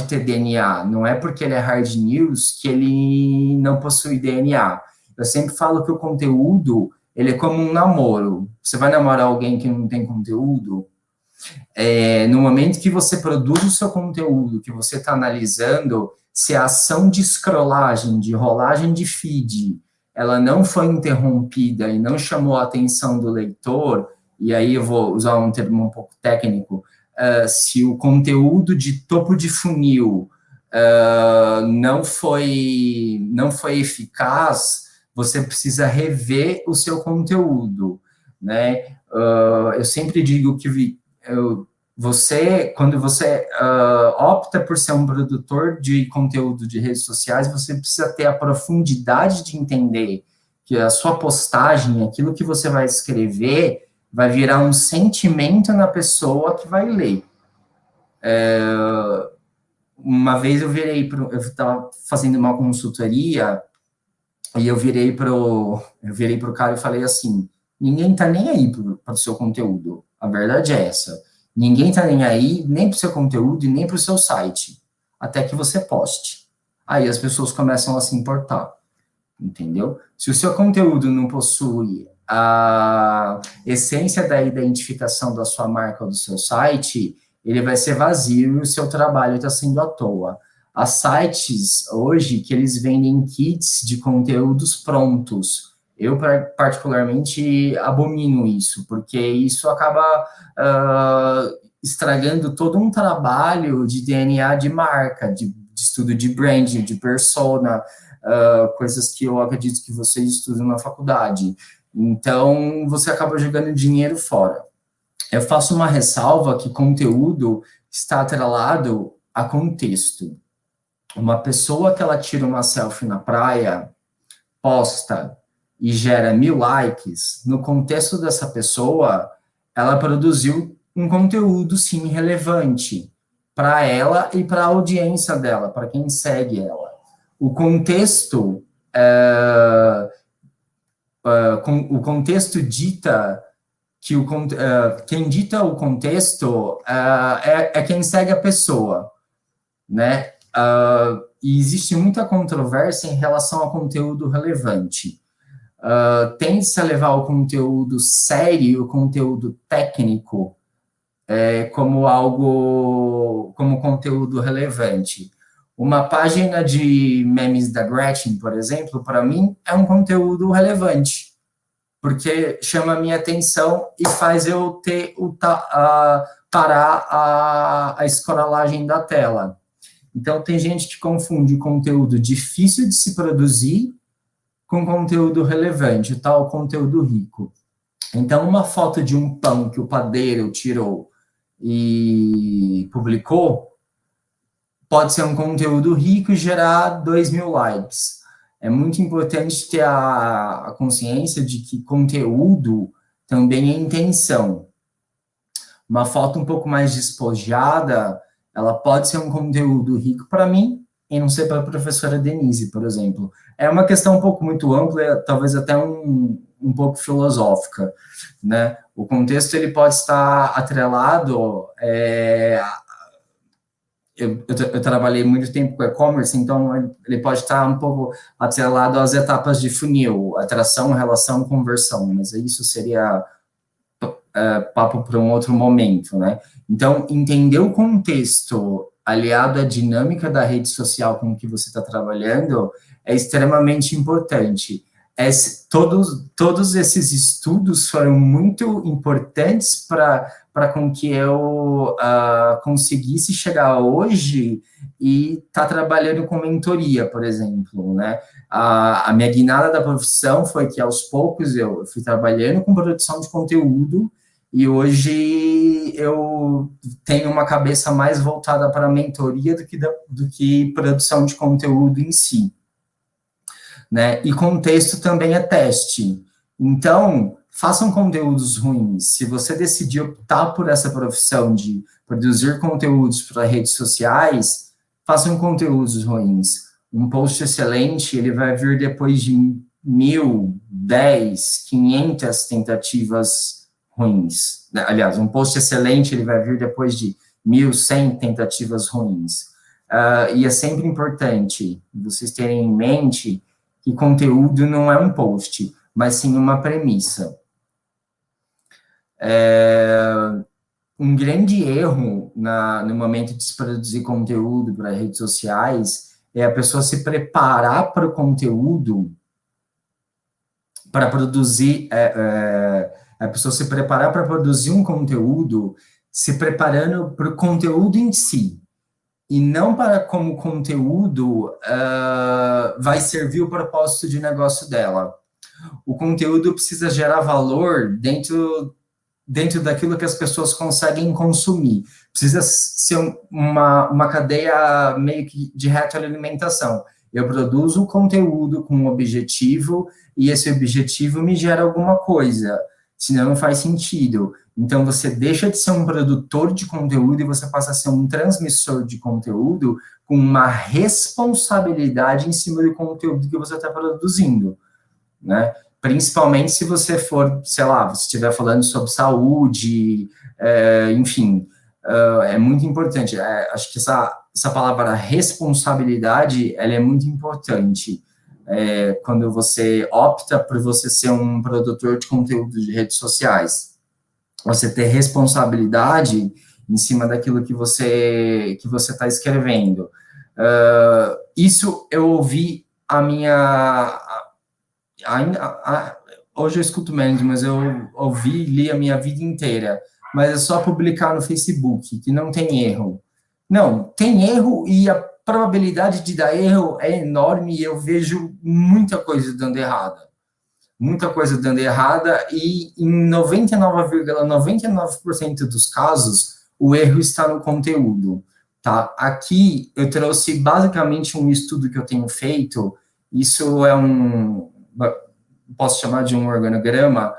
ter DNA. Não é porque ele é hard news que ele não possui DNA. Eu sempre falo que o conteúdo, ele é como um namoro. Você vai namorar alguém que não tem conteúdo? No momento que você produz o seu conteúdo, que você está analisando, se a ação de scrollagem, de rolagem de feed, ela não foi interrompida e não chamou a atenção do leitor, e aí eu vou usar um termo um pouco técnico, se o conteúdo de topo de funil não foi eficaz, você precisa rever o seu conteúdo, né? Eu sempre digo que quando você opta por ser um produtor de conteúdo de redes sociais, você precisa ter a profundidade de entender que a sua postagem, aquilo que você vai escrever, vai virar um sentimento na pessoa que vai ler. Uma vez eu estava fazendo uma consultoria e eu virei pro cara e falei assim: ninguém está nem aí para o seu conteúdo. A verdade é essa. Ninguém está nem aí, nem para o seu conteúdo e nem para o seu site, até que você poste. Aí as pessoas começam a se importar, entendeu? Se o seu conteúdo não possui a essência da identificação da sua marca ou do seu site, ele vai ser vazio e o seu trabalho está sendo à toa. Há sites hoje que eles vendem kits de conteúdos prontos. Eu, particularmente, abomino isso, porque isso acaba estragando todo um trabalho de DNA de marca, de estudo de branding, de persona, coisas que eu acredito que vocês estudam na faculdade. Então, você acaba jogando dinheiro fora. Eu faço uma ressalva que conteúdo está atrelado a contexto. Uma pessoa que ela tira uma selfie na praia, posta e gera 1000 likes, no contexto dessa pessoa, ela produziu um conteúdo, sim, relevante para ela e para a audiência dela, para quem segue ela. O contexto, o contexto dita que quem dita o contexto é quem segue a pessoa, né? E existe muita controvérsia em relação ao conteúdo relevante. Tende-se a levar o conteúdo sério, o conteúdo técnico, como conteúdo relevante. Uma página de memes da Gretchen, por exemplo, para mim, é um conteúdo relevante, porque chama a minha atenção e faz eu parar a escrolagem da tela. Então, tem gente que confunde conteúdo difícil de se produzir com conteúdo relevante, o tal conteúdo rico. Então, uma foto de um pão que o padeiro tirou e publicou pode ser um conteúdo rico e gerar 2.000 likes. É muito importante ter a consciência de que conteúdo também é intenção. Uma foto um pouco mais despojada, ela pode ser um conteúdo rico para mim e não ser para a professora Denise, por exemplo. É uma questão um pouco muito ampla, talvez até um pouco filosófica, né? O contexto, ele pode estar atrelado... Eu trabalhei muito tempo com e-commerce, então ele pode estar um pouco atrelado às etapas de funil, atração, relação, conversão, mas isso seria papo para um outro momento, né? Então, entender o contexto aliado à dinâmica da rede social com que você está trabalhando é extremamente importante. Todos esses estudos foram muito importantes para com que eu conseguisse chegar hoje e estar trabalhando com mentoria, por exemplo, né? A minha guinada da profissão foi que, aos poucos, eu fui trabalhando com produção de conteúdo e hoje eu tenho uma cabeça mais voltada para a mentoria do que produção de conteúdo em si, né? E contexto também é teste. Então, façam conteúdos ruins. Se você decidir optar por essa profissão de produzir conteúdos para redes sociais, façam conteúdos ruins. Um post excelente, ele vai vir depois de 1.000, 10, 500 tentativas ruins. Aliás, um post excelente, ele vai vir depois de 1.100 tentativas ruins. E é sempre importante vocês terem em mente que conteúdo não é um post, mas sim uma premissa. Um grande erro no momento de se produzir conteúdo para redes sociais é a pessoa se preparar para o conteúdo, para produzir, a pessoa se preparar para produzir um conteúdo, se preparando para o conteúdo em si, e não para como o conteúdo vai servir o propósito de negócio dela. O conteúdo precisa gerar valor dentro daquilo que as pessoas conseguem consumir. Precisa ser uma cadeia meio que de retroalimentação. Eu produzo o conteúdo com um objetivo e esse objetivo me gera alguma coisa, senão não faz sentido. Então, você deixa de ser um produtor de conteúdo e você passa a ser um transmissor de conteúdo com uma responsabilidade em cima do conteúdo que você está produzindo, né? Principalmente se você for, sei lá, você estiver falando sobre saúde, enfim, é muito importante. Acho que essa palavra responsabilidade, ela é muito importante. Quando você opta por você ser um produtor de conteúdo de redes sociais, você ter responsabilidade em cima daquilo que você está escrevendo. Isso eu ouvi hoje eu escuto menos, mas eu ouvi e li a minha vida inteira. Mas é só publicar no Facebook, que não tem erro. Não, tem erro e a probabilidade de dar erro é enorme e eu vejo muita coisa dando errada. Muita coisa dando errada e em 99,99% dos casos, o erro está no conteúdo, tá? Aqui eu trouxe basicamente um estudo que eu tenho feito, isso é posso chamar de um organograma,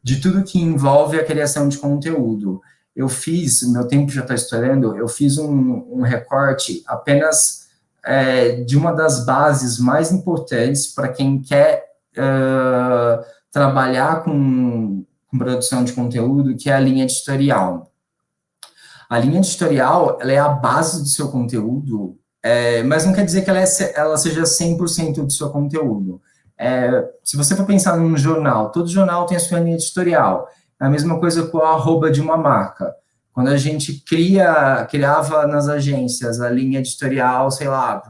de tudo que envolve a criação de conteúdo. Eu fiz, meu tempo já está estourando, eu fiz um recorte apenas de uma das bases mais importantes para quem quer trabalhar com produção de conteúdo, que é a linha editorial. A linha editorial, ela é a base do seu conteúdo, mas não quer dizer que ela seja 100% do seu conteúdo. Se você for pensar num jornal, todo jornal tem a sua linha editorial. É a mesma coisa com a arroba de uma marca. Quando a gente criava nas agências a linha editorial, sei lá,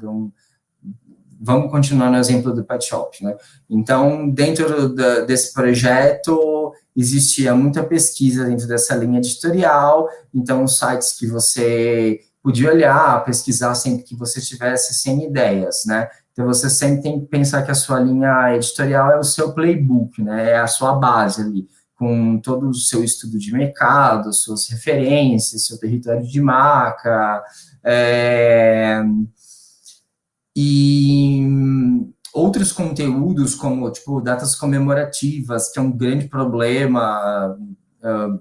vamos continuar no exemplo do Pet Shop, né? Então, dentro desse projeto, existia muita pesquisa dentro dessa linha editorial, então, sites que você podia olhar, pesquisar sempre que você tivesse sem ideias, né? Então, você sempre tem que pensar que a sua linha editorial é o seu playbook, né? É a sua base ali, com todo o seu estudo de mercado, suas referências, seu território de marca, e outros conteúdos, como, tipo, datas comemorativas, que é um grande problema,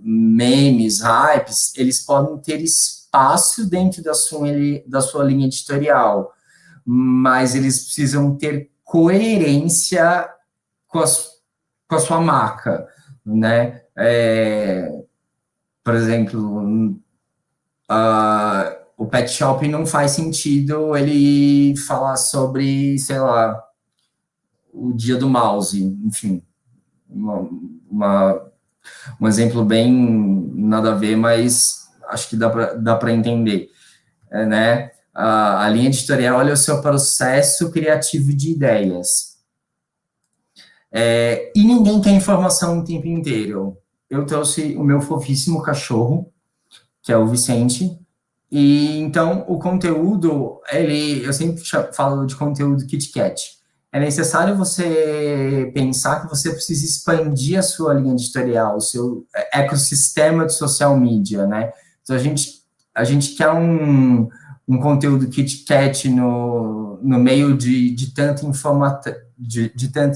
memes, hypes, eles podem ter espaço dentro da sua linha editorial, mas eles precisam ter coerência com a sua marca, né? Por exemplo, o Pet Shop não faz sentido ele falar sobre, sei lá, o dia do mouse, enfim, um exemplo bem nada a ver, mas acho que dá para entender, né? A linha editorial olha o seu processo criativo de ideias. E ninguém quer informação o tempo inteiro. Eu trouxe o meu fofíssimo cachorro, que é o Vicente, e então o conteúdo, eu sempre falo de conteúdo Kit Kat. É necessário você pensar que você precisa expandir a sua linha editorial, o seu ecossistema de social media, né? Então a gente quer um conteúdo Kit Kat no meio de tanta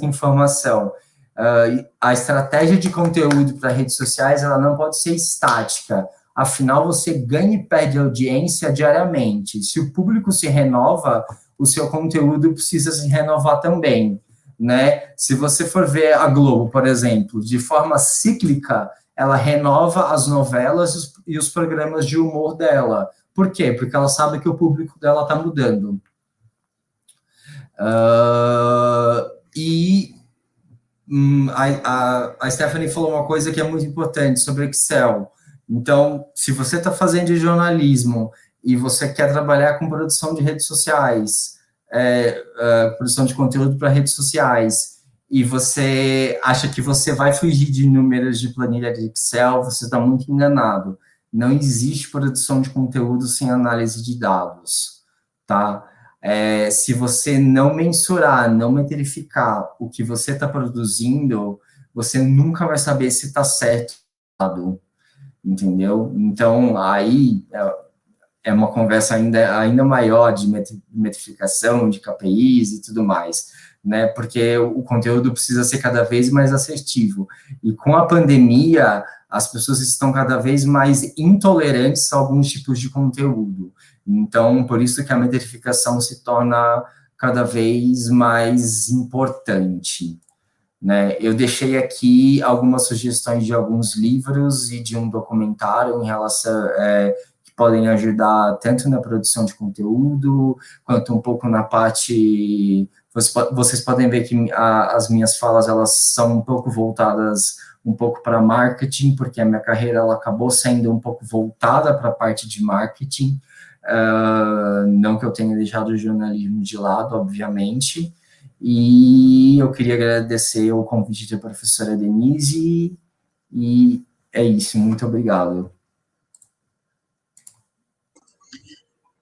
informação. A estratégia de conteúdo para redes sociais, ela não pode ser estática. Afinal, você ganha e perde audiência diariamente. Se o público se renova, o seu conteúdo precisa se renovar também, né? Se você for ver a Globo, por exemplo, de forma cíclica, ela renova as novelas e os programas de humor dela. Por quê? Porque ela sabe que o público dela está mudando. A Stephanie falou uma coisa que é muito importante sobre Excel. Então, se você está fazendo jornalismo e você quer trabalhar com produção de redes sociais, produção de conteúdo para redes sociais, e você acha que você vai fugir de números de planilha de Excel, você está muito enganado. Não existe produção de conteúdo sem análise de dados, tá? Se você não mensurar, não metrificar o que você está produzindo, você nunca vai saber se está certo ou errado, entendeu? Então, aí é uma conversa ainda maior de metrificação, de KPIs e tudo mais, né? Porque o conteúdo precisa ser cada vez mais assertivo. E com a pandemia, as pessoas estão cada vez mais intolerantes a alguns tipos de conteúdo. Então, por isso que a metrificação se torna cada vez mais importante, né? Eu deixei aqui algumas sugestões de alguns livros e de um documentário em relação que podem ajudar tanto na produção de conteúdo quanto um pouco na parte. Vocês podem ver que as minhas falas elas são um pouco voltadas um pouco para marketing, porque a minha carreira ela acabou sendo um pouco voltada para a parte de marketing. Não que eu tenha deixado o jornalismo de lado, obviamente. E eu queria agradecer o convite da professora Denise, e é isso, muito obrigado.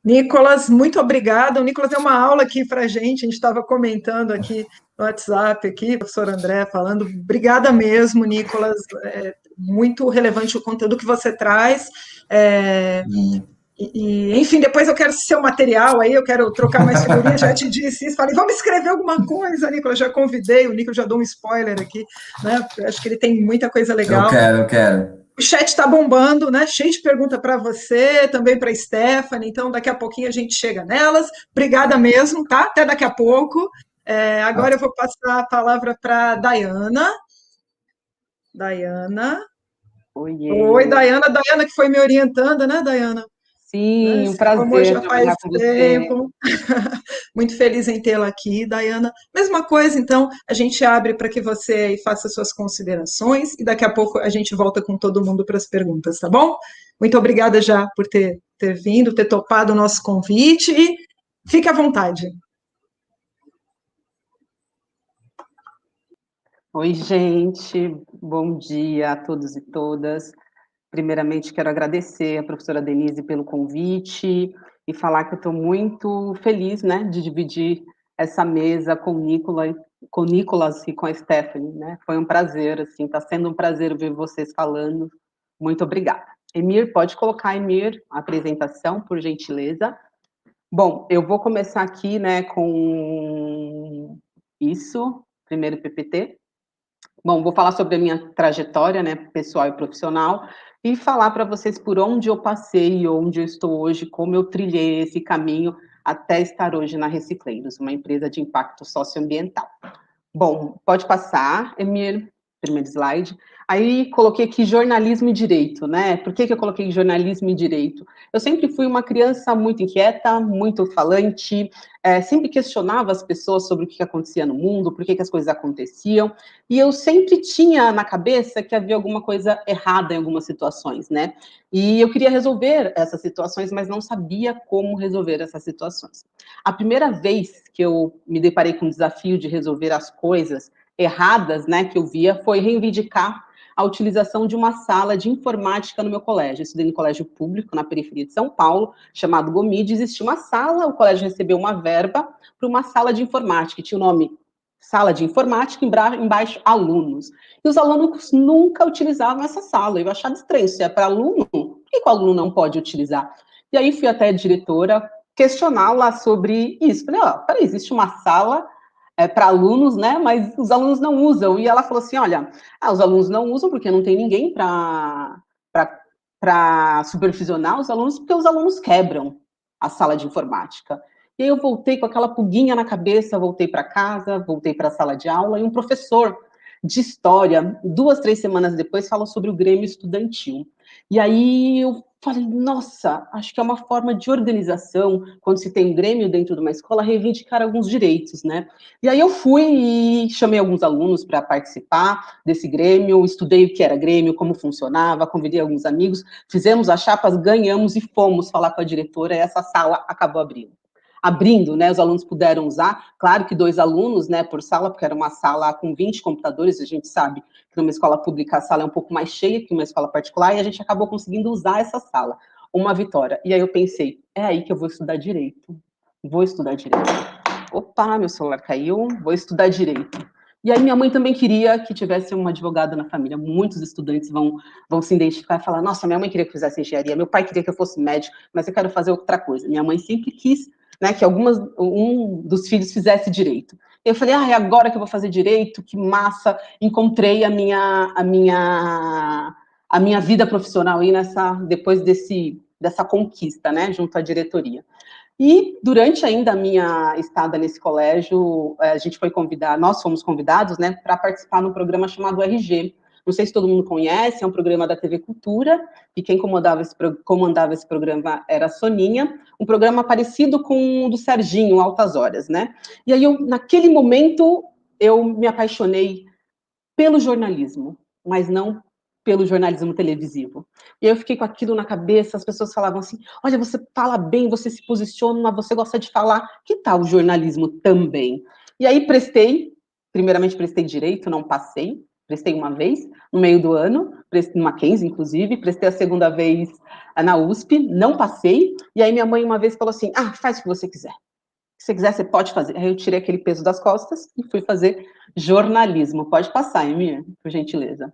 Nicolas, muito obrigada. O Nicolas deu uma aula aqui para a gente estava comentando aqui no WhatsApp, aqui, o professor André falando, obrigada mesmo, Nicolas, muito relevante o conteúdo que você traz, enfim, depois eu quero seu material aí, eu quero trocar mais figurinhas, já te disse isso, falei, vamos escrever alguma coisa, Nicolas, já convidei, o Nicolas já deu um spoiler aqui, né, acho que ele tem muita coisa legal. Eu quero. O chat está bombando, né, cheio de pergunta para você, também para a Stephanie, então daqui a pouquinho a gente chega nelas, obrigada mesmo, tá, até daqui a pouco. Agora eu vou passar a palavra para a Dayana. Oi, Dayana, que foi me orientando, né, Dayana? Sim, um prazer já faz tempo. Muito feliz em tê-la aqui, Dayana. Mesma coisa, então, a gente abre para que você faça suas considerações e daqui a pouco a gente volta com todo mundo para as perguntas, tá bom? Muito obrigada já por ter vindo, ter topado o nosso convite e fique à vontade. Oi, gente, bom dia a todos e todas. Primeiramente, quero agradecer a professora Denise pelo convite e falar que eu estou muito feliz, né, de dividir essa mesa com o Nicolas e com a Stephanie, né? Foi um prazer, assim, está sendo um prazer ver vocês falando. Muito obrigada. Emir, pode colocar, Emir, a apresentação, por gentileza. Bom, eu vou começar aqui, né, com isso, primeiro PPT. Bom, vou falar sobre a minha trajetória, né, pessoal e profissional, e falar para vocês por onde eu passei e onde eu estou hoje, como eu trilhei esse caminho até estar hoje na Recicleiros, uma empresa de impacto socioambiental. Bom, pode passar, Emir, primeiro slide. Aí coloquei aqui jornalismo e direito, né? Por que eu coloquei jornalismo e direito? Eu sempre fui uma criança muito inquieta, muito falante, sempre questionava as pessoas sobre o que acontecia no mundo, por que as coisas aconteciam, e eu sempre tinha na cabeça que havia alguma coisa errada em algumas situações, né? E eu queria resolver essas situações, mas não sabia como resolver essas situações. A primeira vez que eu me deparei com o desafio de resolver as coisas erradas, né, que eu via, foi reivindicar a utilização de uma sala de informática no meu colégio. Eu estudei no colégio público, na periferia de São Paulo, chamado Gomide. Existia uma sala, o colégio recebeu uma verba para uma sala de informática, que tinha o nome Sala de Informática, embaixo, alunos. E os alunos nunca utilizavam essa sala. Eu achava estranho, se é para aluno, por que o aluno não pode utilizar? E aí fui até a diretora questioná-la sobre isso. Falei, peraí, existe uma sala para alunos, né, mas os alunos não usam. E ela falou assim, olha, os alunos não usam porque não tem ninguém para supervisionar os alunos, porque os alunos quebram a sala de informática. E aí eu voltei com aquela pulguinha na cabeça, voltei para casa, voltei para a sala de aula, e um professor de história, 2, 3 semanas depois, falou sobre o Grêmio Estudantil. E aí eu falei, nossa, acho que é uma forma de organização, quando se tem um Grêmio dentro de uma escola, reivindicar alguns direitos, né? E aí eu fui e chamei alguns alunos para participar desse Grêmio, estudei o que era Grêmio, como funcionava, convidei alguns amigos, fizemos as chapas, ganhamos e fomos falar com a diretora, e essa sala acabou abrindo, né, os alunos puderam usar, claro que 2 alunos, né, por sala, porque era uma sala com 20 computadores, a gente sabe que numa escola pública a sala é um pouco mais cheia que uma escola particular, e a gente acabou conseguindo usar essa sala, uma vitória. E aí eu pensei, é aí que eu vou estudar direito. Vou estudar direito. Opa, meu celular caiu, vou estudar direito. E aí minha mãe também queria que tivesse uma advogada na família. Muitos estudantes vão se identificar e falar, nossa, minha mãe queria que eu fizesse engenharia, meu pai queria que eu fosse médico, mas eu quero fazer outra coisa. Minha mãe sempre quis, né, que um dos filhos fizesse direito. Eu falei, é agora que eu vou fazer direito, que massa, encontrei a minha vida profissional aí depois dessa conquista, né, junto à diretoria. E durante ainda a minha estada nesse colégio, nós fomos convidados, né, para participar num programa chamado RG. Não sei se todo mundo conhece, é um programa da TV Cultura, e quem comandava esse programa era a Soninha, um programa parecido com o do Serginho, Altas Horas, né? E aí, naquele momento, eu me apaixonei pelo jornalismo, mas não pelo jornalismo televisivo. E aí eu fiquei com aquilo na cabeça, as pessoas falavam assim, olha, você fala bem, você se posiciona, você gosta de falar, que tal o jornalismo também? E aí primeiramente prestei direito, não passei, prestei uma vez, no meio do ano, prestei no Mackenzie, inclusive, prestei a segunda vez na USP, não passei, e aí minha mãe uma vez falou assim, faz o que você quiser. Se você quiser, você pode fazer. Aí eu tirei aquele peso das costas e fui fazer jornalismo. Pode passar, Emir, por gentileza.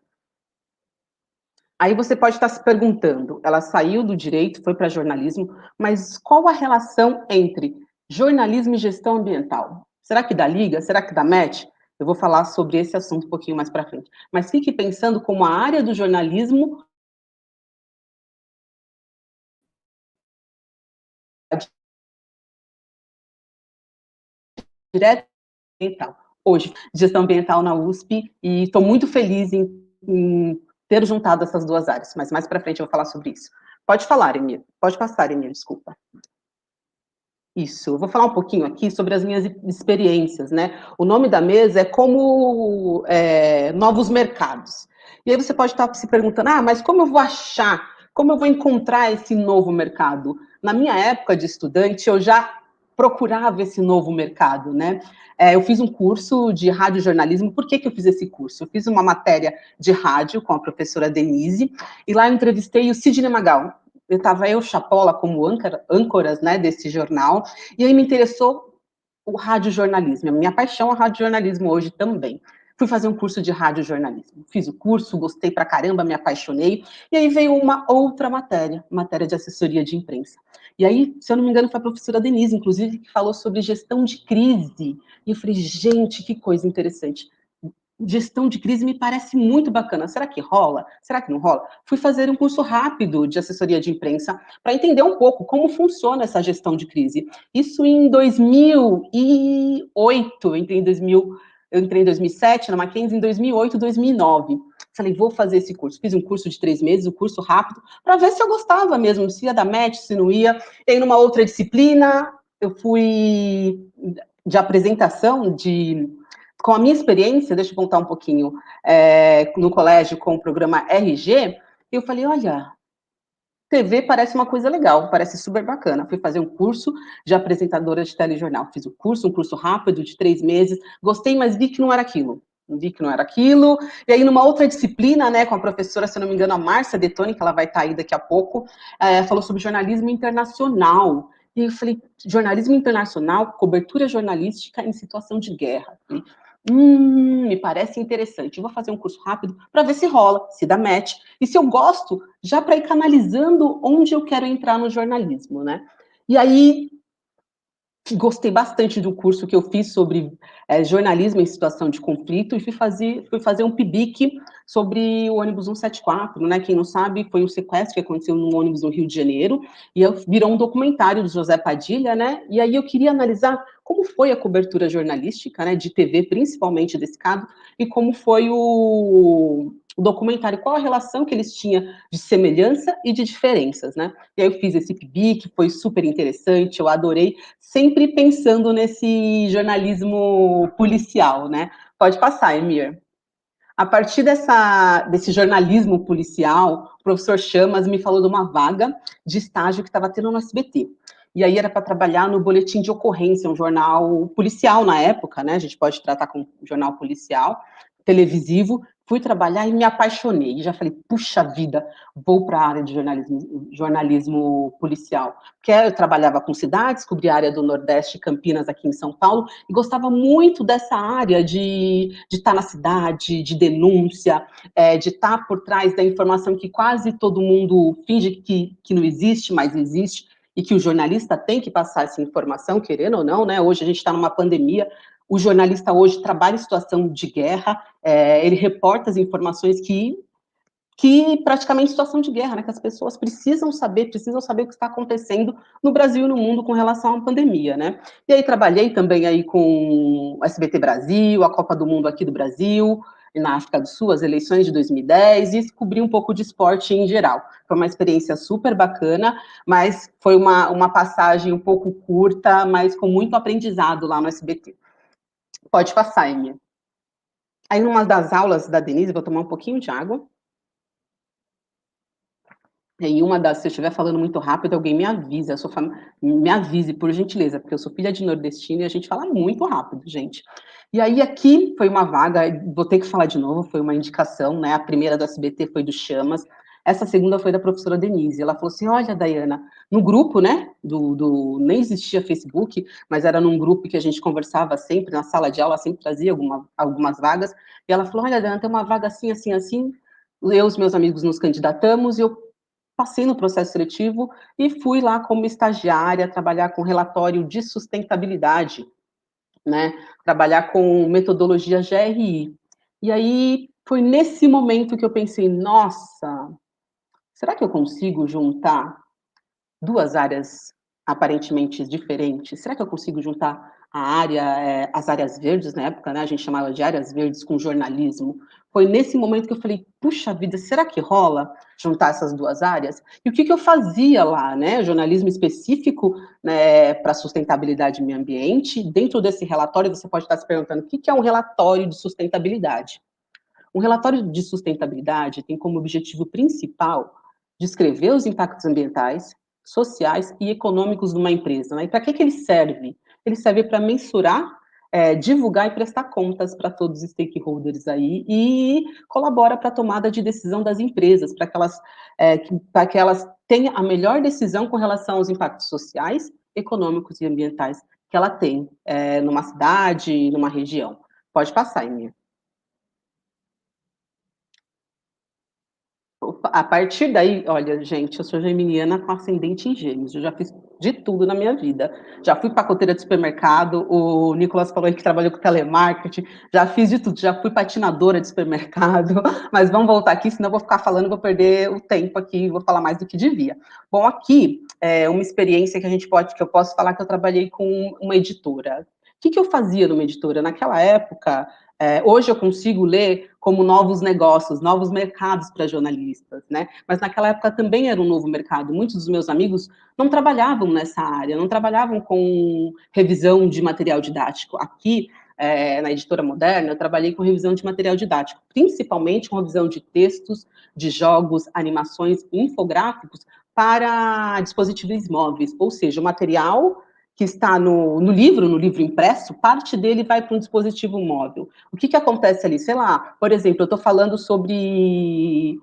Aí você pode estar se perguntando, ela saiu do direito, foi para jornalismo, mas qual a relação entre jornalismo e gestão ambiental? Será que dá liga? Será que dá match? Eu vou falar sobre esse assunto um pouquinho mais para frente. Mas fique pensando como a área do jornalismo direto ambiental. Hoje, gestão ambiental na USP, e estou muito feliz em ter juntado essas duas áreas, mas mais para frente eu vou falar sobre isso. Pode falar, Emir. Pode passar, Emir, desculpa. Isso, eu vou falar um pouquinho aqui sobre as minhas experiências, né? O nome da mesa é como novos mercados. E aí você pode estar se perguntando, mas como eu vou achar, como eu vou encontrar esse novo mercado? Na minha época de estudante, eu já procurava esse novo mercado, né? Eu fiz um curso de radiojornalismo. Por que eu fiz esse curso? Eu fiz uma matéria de rádio com a professora Denise, e lá eu entrevistei o Sidney Magal. Chapola, como âncoras, né, desse jornal, e aí me interessou o radiojornalismo, a minha paixão é o radiojornalismo hoje também. Fui fazer um curso de radiojornalismo. Fiz o curso, gostei pra caramba, me apaixonei. E aí veio uma outra matéria de assessoria de imprensa. E aí, se eu não me engano, foi a professora Denise, inclusive, que falou sobre gestão de crise. E eu falei, gente, que coisa interessante. Gestão de crise me parece muito bacana. Será que rola? Será que não rola? Fui fazer um curso rápido de assessoria de imprensa para entender um pouco como funciona essa gestão de crise. Isso em 2008, eu entrei em 2007, na Mackenzie, em 2008, 2009. Falei, vou fazer esse curso. Fiz um curso de 3 meses, um curso rápido, para ver se eu gostava mesmo, se ia dar match, se não ia. E aí, numa outra disciplina, eu fui de apresentação com a minha experiência, deixa eu contar um pouquinho, no colégio com o programa RG, eu falei, olha, TV parece uma coisa legal, parece super bacana. Fui fazer um curso de apresentadora de telejornal. Fiz um curso rápido de 3 meses, gostei, mas vi que não era aquilo. Vi que não era aquilo. E aí, numa outra disciplina, né, com a professora, se eu não me engano, a Márcia Detoni, que ela vai estar aí daqui a pouco, falou sobre jornalismo internacional. E eu falei, jornalismo internacional, cobertura jornalística em situação de guerra. Me parece interessante. Vou fazer um curso rápido para ver se rola, se dá match. E se eu gosto, já para ir canalizando onde eu quero entrar no jornalismo, né? E aí, gostei bastante do curso que eu fiz sobre jornalismo em situação de conflito e fui fazer um PIBIC sobre o ônibus 174, né? Quem não sabe, foi um sequestro que aconteceu num ônibus no Rio de Janeiro e virou um documentário do José Padilha, né? E aí eu queria analisar como foi a cobertura jornalística, né, de TV, principalmente desse caso, e como foi o documentário, qual a relação que eles tinham de semelhança e de diferenças, né? E aí eu fiz esse PIBIC, foi super interessante, eu adorei, sempre pensando nesse jornalismo policial, né? Pode passar, Emir. A partir desse jornalismo policial, o professor Chamas me falou de uma vaga de estágio que estava tendo no SBT. E aí era para trabalhar no Boletim de Ocorrência, um jornal policial na época, né? A gente pode tratar como um jornal policial, televisivo. Fui trabalhar e me apaixonei. E já falei, puxa vida, vou para a área de jornalismo policial. Porque eu trabalhava com cidades, cobri a área do Nordeste, Campinas, aqui em São Paulo, e gostava muito dessa área de estar na cidade, de denúncia, de estar por trás da informação que quase todo mundo finge que não existe, mas existe, e que o jornalista tem que passar essa informação, querendo ou não, né? Hoje a gente está numa pandemia, o jornalista hoje trabalha em situação de guerra, ele reporta as informações que praticamente situação de guerra, né, que as pessoas precisam saber o que está acontecendo no Brasil e no mundo com relação à pandemia, né. E aí trabalhei também aí com o SBT Brasil, a Copa do Mundo aqui do Brasil, na África do Sul, as eleições de 2010, e descobri um pouco de esporte em geral. Foi uma experiência super bacana, mas foi uma passagem um pouco curta, mas com muito aprendizado lá no SBT. Pode passar, Emia. Aí, numa das aulas da Denise, vou tomar um pouquinho de água. Em uma das, se eu estiver falando muito rápido, alguém me avisa, me avise, por gentileza, porque eu sou filha de nordestino e a gente fala muito rápido, gente. E aí, aqui foi uma vaga, vou ter que falar de novo, foi uma indicação, né? A primeira do SBT foi do Chamas, essa segunda foi da professora Denise. Ela falou assim: olha, Dayana, no grupo, né? Nem existia Facebook, mas era num grupo que a gente conversava sempre, na sala de aula, sempre trazia algumas vagas. E ela falou: olha, Dayana, tem uma vaga assim, assim, assim. Eu e os meus amigos nos candidatamos e eu passei no processo seletivo e fui lá como estagiária trabalhar com relatório de sustentabilidade, né? Trabalhar com metodologia GRI. E aí foi nesse momento que eu pensei, nossa, será que eu consigo juntar duas áreas aparentemente diferentes? Será que eu consigo juntar as áreas verdes na época, né? A gente chamava de áreas verdes com jornalismo. Foi nesse momento que eu falei, puxa vida, será que rola juntar essas duas áreas? E o que eu fazia lá, né? Jornalismo específico, né, para sustentabilidade e meio ambiente. Dentro desse relatório, você pode estar se perguntando, o que é um relatório de sustentabilidade? Um relatório de sustentabilidade tem como objetivo principal descrever os impactos ambientais, sociais e econômicos de uma empresa, né? E para que ele serve? Ele serve para mensurar, divulgar e prestar contas para todos os stakeholders aí e colabora para a tomada de decisão das empresas, para que elas tenham a melhor decisão com relação aos impactos sociais, econômicos e ambientais que ela tem numa cidade, numa região. Pode passar, Emir. A partir daí, olha, gente, eu sou geminiana com ascendente em Gêmeos, eu já fiz de tudo na minha vida. Já fui pacoteira de supermercado, o Nicolas falou aí que trabalhou com telemarketing, já fiz de tudo, já fui patinadora de supermercado, mas vamos voltar aqui, senão eu vou ficar falando, vou perder o tempo aqui, vou falar mais do que devia. Bom, aqui é uma experiência que eu posso falar que eu trabalhei com uma editora. O que eu fazia numa editora? Naquela época, hoje eu consigo ler como novos negócios, novos mercados para jornalistas, né? Mas naquela época também era um novo mercado. Muitos dos meus amigos não trabalhavam nessa área, não trabalhavam com revisão de material didático. Aqui, na Editora Moderna, eu trabalhei com revisão de material didático, principalmente com revisão de textos, de jogos, animações, infográficos para dispositivos móveis, ou seja, o material que está no livro impresso, parte dele vai para um dispositivo móvel. O que acontece ali? Sei lá, por exemplo, eu estou falando sobre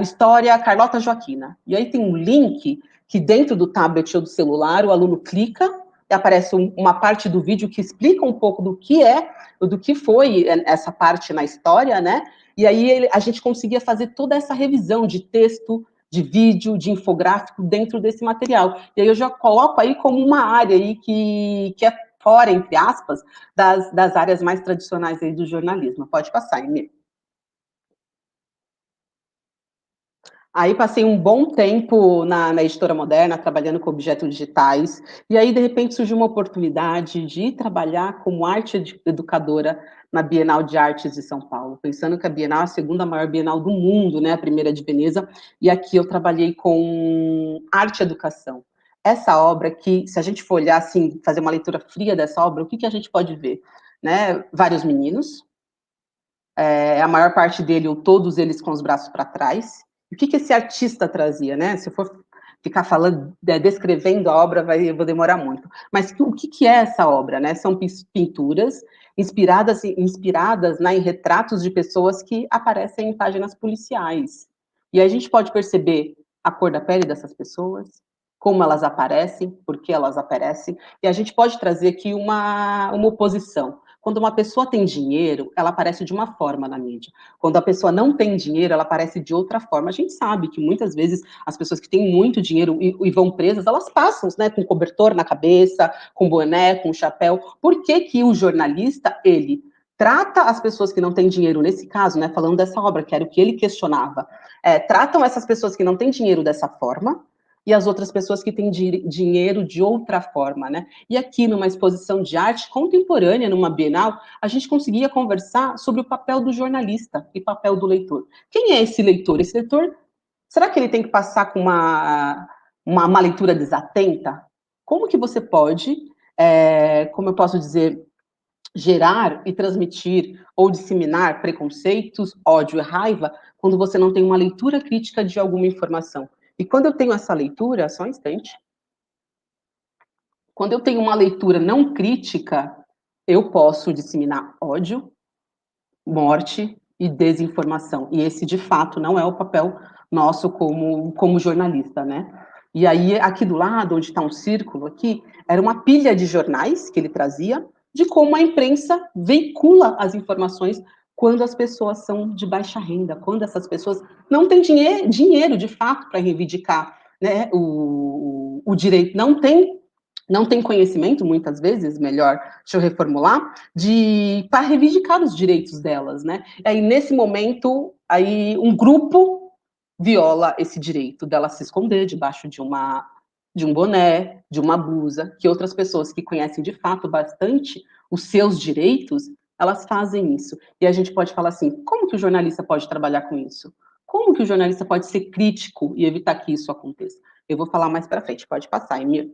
história Carlota Joaquina, e aí tem um link que dentro do tablet ou do celular, o aluno clica, e aparece uma parte do vídeo que explica um pouco do que foi essa parte na história, né? E aí a gente conseguia fazer toda essa revisão de texto, de vídeo, de infográfico dentro desse material. E aí eu já coloco aí como uma área aí que é fora, entre aspas, das áreas mais tradicionais aí do jornalismo. Pode passar, Emir. Aí passei um bom tempo na Editora Moderna, trabalhando com objetos digitais, e aí, de repente, surgiu uma oportunidade de trabalhar como arte educadora na Bienal de Artes de São Paulo, pensando que a Bienal é a segunda maior Bienal do mundo, né, a primeira de Veneza, e aqui eu trabalhei com arte e educação. Essa obra que, se a gente for olhar, assim, fazer uma leitura fria dessa obra, o que a gente pode ver? Né? Vários meninos, a maior parte dele, ou todos eles com os braços para trás. O que esse artista trazia, né? Se eu for ficar falando, descrevendo a obra, eu vou demorar muito. Mas o que é essa obra, né? São pinturas inspiradas em retratos de pessoas que aparecem em páginas policiais. E aí a gente pode perceber a cor da pele dessas pessoas, como elas aparecem, por que elas aparecem, e a gente pode trazer aqui uma oposição. Quando uma pessoa tem dinheiro, ela aparece de uma forma na mídia. Quando a pessoa não tem dinheiro, ela aparece de outra forma. A gente sabe que muitas vezes as pessoas que têm muito dinheiro e vão presas, elas passam, né, com cobertor na cabeça, com boné, com chapéu. Por que o jornalista, ele trata as pessoas que não têm dinheiro, nesse caso, né, falando dessa obra, que era o que ele questionava, tratam essas pessoas que não têm dinheiro dessa forma, e as outras pessoas que têm dinheiro de outra forma, né? E aqui, numa exposição de arte contemporânea, numa Bienal, a gente conseguia conversar sobre o papel do jornalista e o papel do leitor. Quem é esse leitor? Esse leitor, será que ele tem que passar com uma leitura desatenta? Como que você pode, como eu posso dizer, gerar e transmitir ou disseminar preconceitos, ódio e raiva quando você não tem uma leitura crítica de alguma informação? E quando eu tenho essa leitura, só um instante, quando eu tenho uma leitura não crítica, eu posso disseminar ódio, morte e desinformação. E esse, de fato, não é o papel nosso como jornalista, né? E aí, aqui do lado, onde está um círculo aqui, era uma pilha de jornais que ele trazia, de como a imprensa veicula as informações quando as pessoas são de baixa renda, quando essas pessoas não têm dinheiro de fato para reivindicar, né, o direito, não tem conhecimento, muitas vezes, melhor, deixa eu reformular, para reivindicar os direitos delas, né? E aí, nesse momento, aí um grupo viola esse direito dela se esconder debaixo de um boné, de uma blusa, que outras pessoas que conhecem de fato bastante os seus direitos, elas fazem isso. E a gente pode falar assim, como que o jornalista pode trabalhar com isso? Como que o jornalista pode ser crítico e evitar que isso aconteça? Eu vou falar mais para frente, pode passar, Emir.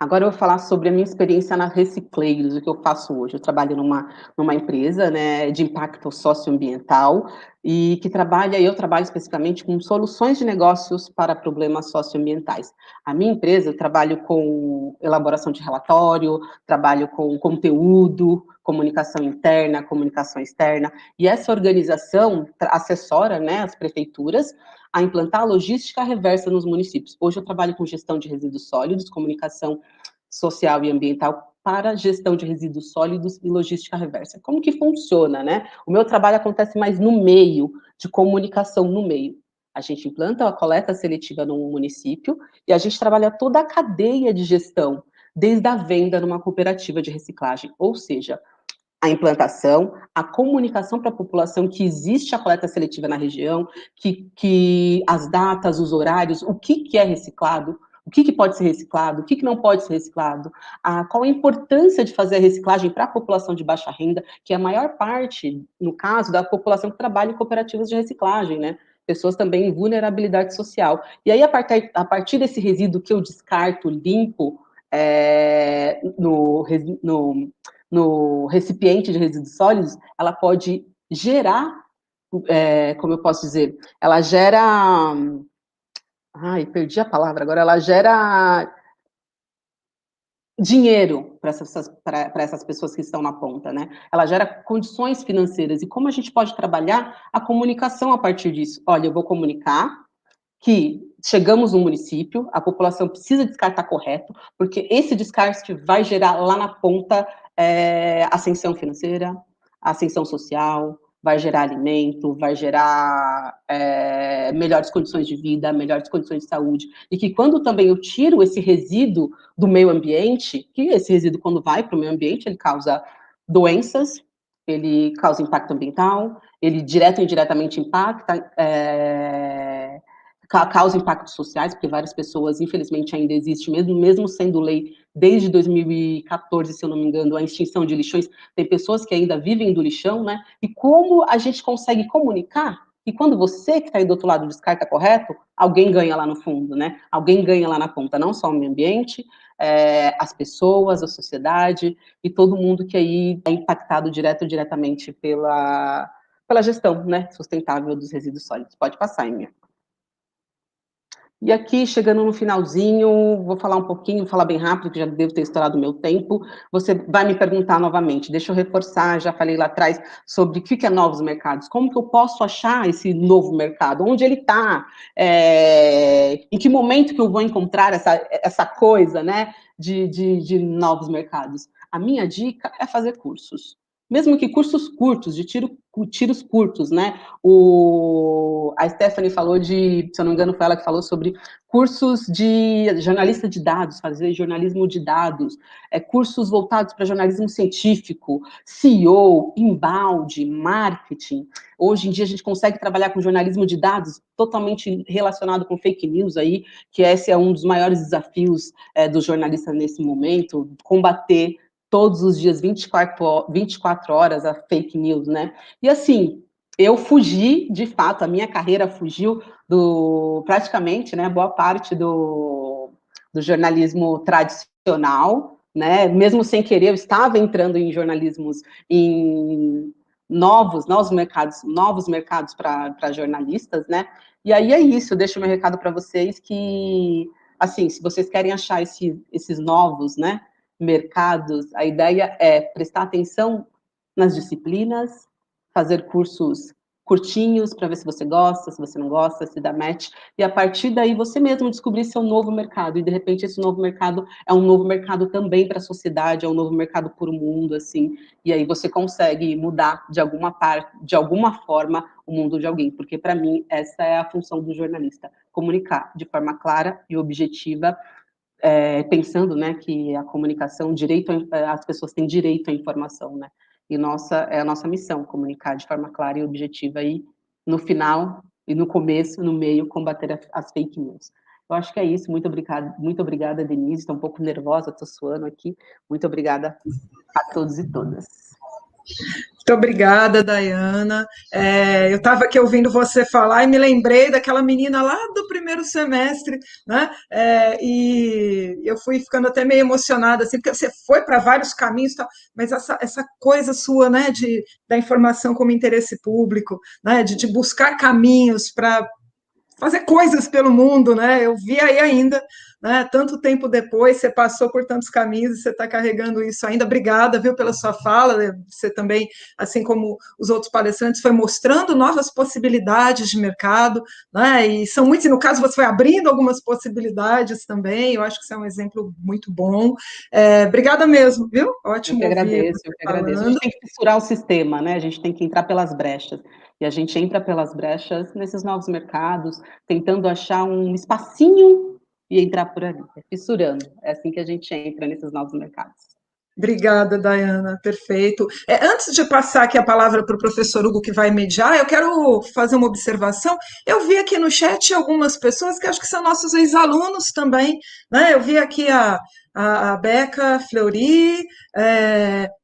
Agora eu vou falar sobre a minha experiência na Recicleiros, o que eu faço hoje. Eu trabalho numa empresa, né, de impacto socioambiental, e que eu trabalho especificamente com soluções de negócios para problemas socioambientais. A minha empresa, eu trabalho com elaboração de relatório, trabalho com conteúdo, comunicação interna, comunicação externa, e essa organização assessora, né, as prefeituras a implantar a logística reversa nos municípios. Hoje eu trabalho com gestão de resíduos sólidos, comunicação social e ambiental para gestão de resíduos sólidos e logística reversa. Como que funciona, né? O meu trabalho acontece mais no meio, de comunicação no meio. A gente implanta a coleta seletiva num município e a gente trabalha toda a cadeia de gestão, desde a venda numa cooperativa de reciclagem, ou seja, a implantação, a comunicação para a população que existe a coleta seletiva na região, que as datas, os horários, o que é reciclado, o que pode ser reciclado, o que não pode ser reciclado, qual a importância de fazer a reciclagem para a população de baixa renda, que é a maior parte, no caso, da população que trabalha em cooperativas de reciclagem, né? Pessoas também em vulnerabilidade social. E aí, a partir desse resíduo que eu descarto limpo, no recipiente de resíduos sólidos, ela pode gerar, como eu posso dizer, ela gera... Ai, perdi a palavra agora. Ela gera dinheiro para essas pessoas que estão na ponta, né? Ela gera condições financeiras. E como a gente pode trabalhar a comunicação a partir disso? Olha, eu vou comunicar que chegamos no município, a população precisa descartar correto, porque esse descarte vai gerar lá na ponta ascensão financeira, ascensão social, vai gerar alimento, vai gerar melhores condições de vida, melhores condições de saúde, e que quando também eu tiro esse resíduo do meio ambiente, que esse resíduo quando vai para o meio ambiente, ele causa doenças, ele causa impacto ambiental, ele direto ou indiretamente impacta, causa impactos sociais, porque várias pessoas, infelizmente, ainda existem, mesmo sendo lei desde 2014, se eu não me engano, a extinção de lixões, tem pessoas que ainda vivem do lixão, né? E como a gente consegue comunicar? E quando você que está aí do outro lado descarta correto, alguém ganha lá no fundo, né? Alguém ganha lá na ponta, não só o meio ambiente, as pessoas, a sociedade e todo mundo que aí é impactado direto ou diretamente pela gestão, né, sustentável dos resíduos sólidos. Pode passar, Emília. E aqui, chegando no finalzinho, vou falar um pouquinho, vou falar bem rápido, que já devo ter estourado o meu tempo. Você vai me perguntar novamente, deixa eu reforçar, já falei lá atrás sobre o que é novos mercados, como que eu posso achar esse novo mercado, onde ele está, em que momento que eu vou encontrar essa coisa, né, de novos mercados. A minha dica é fazer cursos. Mesmo que cursos curtos, de tiros curtos, né? A Stephanie falou se eu não me engano, foi ela que falou sobre cursos de jornalista de dados, fazer jornalismo de dados, cursos voltados para jornalismo científico, SEO, inbound, marketing. Hoje em dia a gente consegue trabalhar com jornalismo de dados totalmente relacionado com fake news aí, que esse é um dos maiores desafios do jornalista nesse momento, combater todos os dias, 24 horas, a fake news, né? E assim, eu fugi, de fato, a minha carreira fugiu praticamente, né, boa parte do jornalismo tradicional, né? Mesmo sem querer, eu estava entrando em jornalismos, em novos mercados para jornalistas, né? E aí é isso, eu deixo meu recado para vocês que, assim, se vocês querem achar esses novos, né, mercados, a ideia é prestar atenção nas disciplinas, fazer cursos curtinhos para ver se você gosta, se você não gosta, se dá match, e a partir daí você mesmo descobrir seu novo mercado, e de repente esse novo mercado é um novo mercado também para a sociedade, é um novo mercado para o mundo, assim, e aí você consegue mudar de alguma forma o mundo de alguém, porque para mim essa é a função do jornalista, comunicar de forma clara e objetiva, pensando, né, que a comunicação, as pessoas têm direito à informação, né, e é a nossa missão, comunicar de forma clara e objetiva, e no final, e no começo, no meio, combater as fake news. Eu acho que é isso, muito obrigada, Denise, estou um pouco nervosa, estou suando aqui, muito obrigada a todos e todas. Muito obrigada, Dayana. Eu estava aqui ouvindo você falar e me lembrei daquela menina lá do primeiro semestre, né? E eu fui ficando até meio emocionada, assim, porque você foi para vários caminhos, tal, mas essa coisa sua, né, da informação como interesse público, né, de buscar caminhos para fazer coisas pelo mundo, né? Eu vi aí ainda, né? Tanto tempo depois, você passou por tantos caminhos e você está carregando isso ainda. Obrigada, viu, pela sua fala. Você também, assim como os outros palestrantes, foi mostrando novas possibilidades de mercado, né? E são muitas, e no caso você foi abrindo algumas possibilidades também. Eu acho que isso é um exemplo muito bom. Obrigada mesmo, viu? Ótimo ouvir você eu que agradeço. A gente tem que fissurar o sistema, né? A gente tem que entrar pelas brechas. E a gente entra pelas brechas nesses novos mercados, tentando achar um espacinho e entrar por ali, fissurando. É assim que a gente entra nesses novos mercados. Obrigada, Dayana, perfeito. Antes de passar aqui a palavra para o professor Hugo, que vai mediar, eu quero fazer uma observação. Eu vi aqui no chat algumas pessoas que acho que são nossos ex-alunos também, né? Eu vi aqui a Beca Fleury,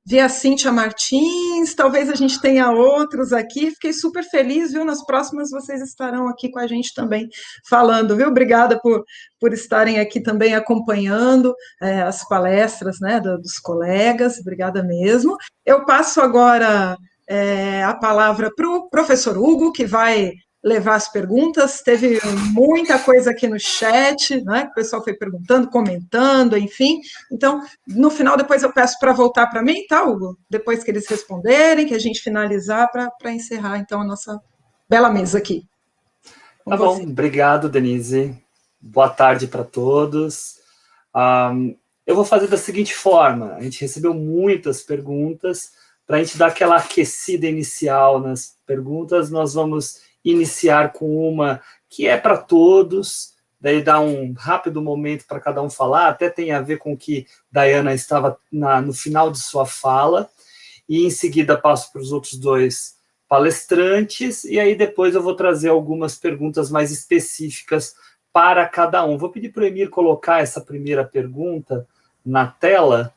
vi a Cíntia Martins, talvez a gente tenha outros aqui. Fiquei super feliz, viu? Nas próximas vocês estarão aqui com a gente também falando, viu? Obrigada por estarem aqui também acompanhando as palestras, né, dos colegas, obrigada mesmo. Eu passo agora a palavra para o professor Hugo, que vai levar as perguntas. Teve muita coisa aqui no chat, né, que o pessoal foi perguntando, comentando, enfim. Então, no final, depois eu peço para voltar para mim, tá, Hugo? Depois que eles responderem, que a gente finalizar, para encerrar, então, a nossa bela mesa aqui. Tá bom, obrigado, Denise. Boa tarde para todos. Eu vou fazer da seguinte forma: a gente recebeu muitas perguntas. Para a gente dar aquela aquecida inicial nas perguntas, nós vamos iniciar com uma que é para todos, daí dar um rápido momento para cada um falar, até tem a ver com o que Dayana estava no final de sua fala, e em seguida passo para os outros dois palestrantes, e aí depois eu vou trazer algumas perguntas mais específicas para cada um. Vou pedir para o Emir colocar essa primeira pergunta na tela,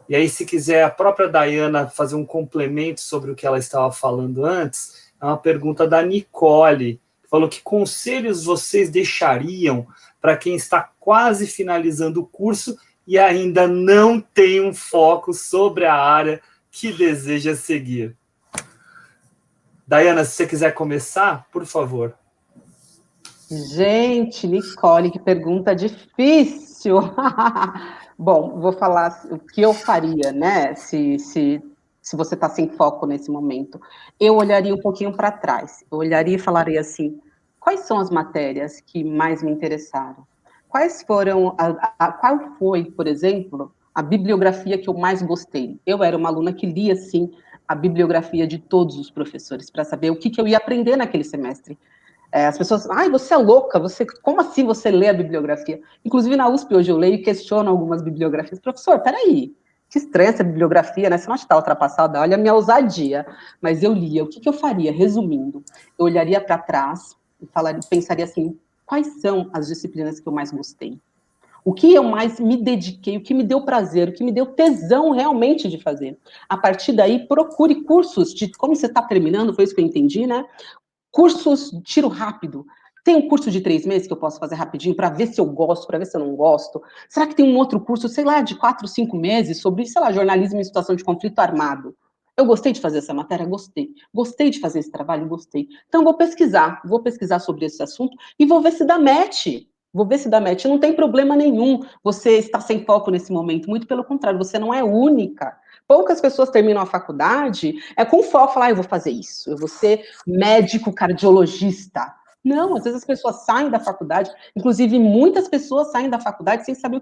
e aí se quiser a própria Dayana fazer um complemento sobre o que ela estava falando antes. É uma pergunta da Nicole, que falou: que conselhos vocês deixariam para quem está quase finalizando o curso e ainda não tem um foco sobre a área que deseja seguir? Dayana, se você quiser começar, por favor. Gente, Nicole, que pergunta difícil. Bom, vou falar o que eu faria, né, se você está sem foco nesse momento. Eu olharia um pouquinho para trás. Eu olharia e falaria assim: quais são as matérias que mais me interessaram? Quais foram, qual foi, por exemplo, a bibliografia que eu mais gostei? Eu era uma aluna que lia, sim, a bibliografia de todos os professores, para saber o que eu ia aprender naquele semestre. As pessoas, você é louca, como assim você lê a bibliografia? Inclusive na USP hoje eu leio e questiono algumas bibliografias. Professor, peraí, que estranha essa bibliografia, né? Você não acha que está ultrapassada? Olha a minha ousadia. Mas eu lia. O que eu faria? Resumindo, eu olharia para trás e pensaria assim: quais são as disciplinas que eu mais gostei? O que eu mais me dediquei, o que me deu prazer, o que me deu tesão realmente de fazer? A partir daí, procure cursos de como você está terminando, foi isso que eu entendi, né? Cursos de tiro rápido. Tem um curso de 3 meses que eu posso fazer rapidinho para ver se eu gosto, para ver se eu não gosto? Será que tem um outro curso, sei lá, de 4, 5 meses sobre, sei lá, jornalismo em situação de conflito armado? Eu gostei de fazer essa matéria? Gostei. Gostei de fazer esse trabalho? Gostei. Então, vou pesquisar sobre esse assunto e vou ver se dá match. Não tem problema nenhum você estar sem foco nesse momento. Muito pelo contrário, você não é única. Poucas pessoas terminam a faculdade com foco, falar: eu vou fazer isso, eu vou ser médico cardiologista. Não, às vezes as pessoas saem da faculdade, inclusive muitas pessoas saem da faculdade sem saber,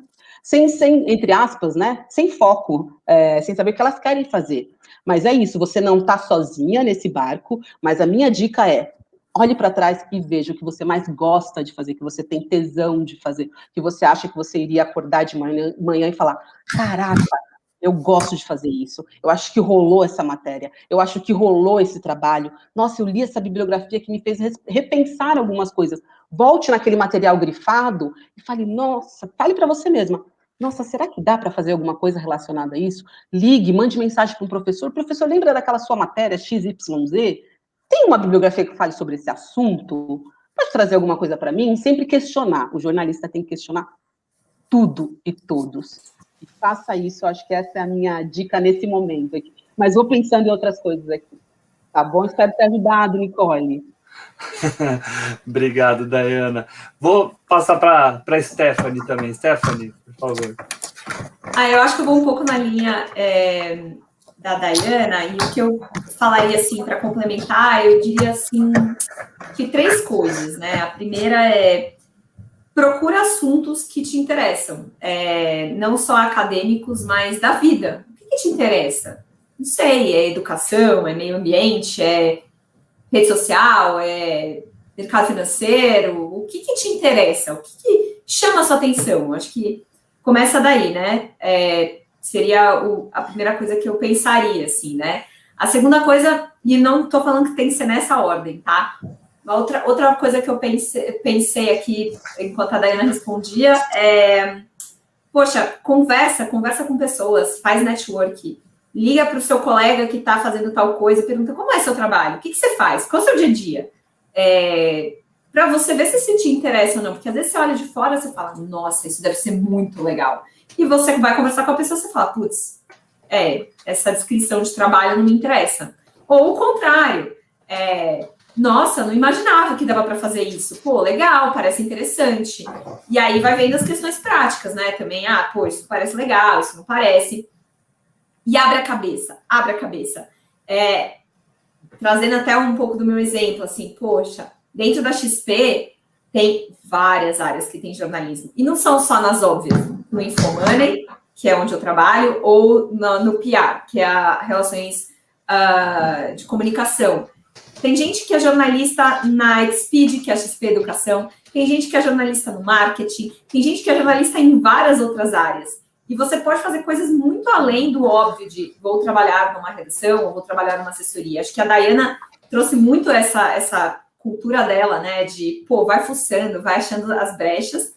entre aspas, né, sem foco, sem saber o que elas querem fazer. Mas é isso, você não está sozinha nesse barco, mas a minha dica é: olhe para trás e veja o que você mais gosta de fazer, que você tem tesão de fazer, que você acha que você iria acordar de manhã e falar: caraca, eu gosto de fazer isso, eu acho que rolou essa matéria, eu acho que rolou esse trabalho, nossa, eu li essa bibliografia que me fez repensar algumas coisas. Volte naquele material grifado e fale: nossa, fale para você mesma: Nossa, será que dá para fazer alguma coisa relacionada a isso? Ligue, mande mensagem para um professor. Professor, lembra daquela sua matéria XYZ? Tem uma bibliografia que fale sobre esse assunto? Pode trazer alguma coisa para mim? Sempre questionar. O jornalista tem que questionar tudo e todos. E faça isso, eu acho que essa é a minha dica nesse momento aqui. Mas vou pensando em outras coisas aqui. Tá bom? Espero ter ajudado, Nicole. Obrigado, Dayana. Vou passar para a Stephanie também. Stephanie, por favor. Eu acho que eu vou um pouco na linha da Dayana, e o que eu falaria, assim, para complementar, eu diria, assim, que 3 coisas, né? A primeira é procura assuntos que te interessam, não só acadêmicos, mas da vida. O que te interessa? Não sei, é educação, é meio ambiente, é rede social, é mercado financeiro, o que te interessa? O que chama a sua atenção? Acho que começa daí, né? Seria a primeira coisa que eu pensaria, assim, né? A segunda coisa, e não estou falando que tem que ser nessa ordem, tá? Outra coisa que eu pensei aqui, enquanto a Dayana respondia, poxa, conversa com pessoas, faz network, liga para o seu colega que está fazendo tal coisa, pergunta como é seu trabalho, o que você faz, qual é o seu dia a dia? Para você ver se te interessa ou não, porque às vezes você olha de fora e você fala, nossa, isso deve ser muito legal. E você vai conversar com a pessoa e você fala, putz, essa descrição de trabalho não me interessa. Ou o contrário, nossa, não imaginava que dava para fazer isso. Pô, legal, parece interessante. E aí vai vendo as questões práticas, né? Também, pô, isso parece legal, isso não parece. E abre a cabeça, abre a cabeça. Trazendo até um pouco do meu exemplo, assim, poxa, dentro da XP tem várias áreas que tem jornalismo. E não são só nas óbvias. No InfoMoney, que é onde eu trabalho, ou no PR, que é a Relações de Comunicação. Tem gente que é jornalista na Expeed, que é a XP Educação. Tem gente que é jornalista no marketing. Tem gente que é jornalista em várias outras áreas. E você pode fazer coisas muito além do óbvio de vou trabalhar numa redação ou vou trabalhar numa assessoria. Acho que a Dayana trouxe muito essa cultura dela, né? De, pô, vai fuçando, vai achando as brechas.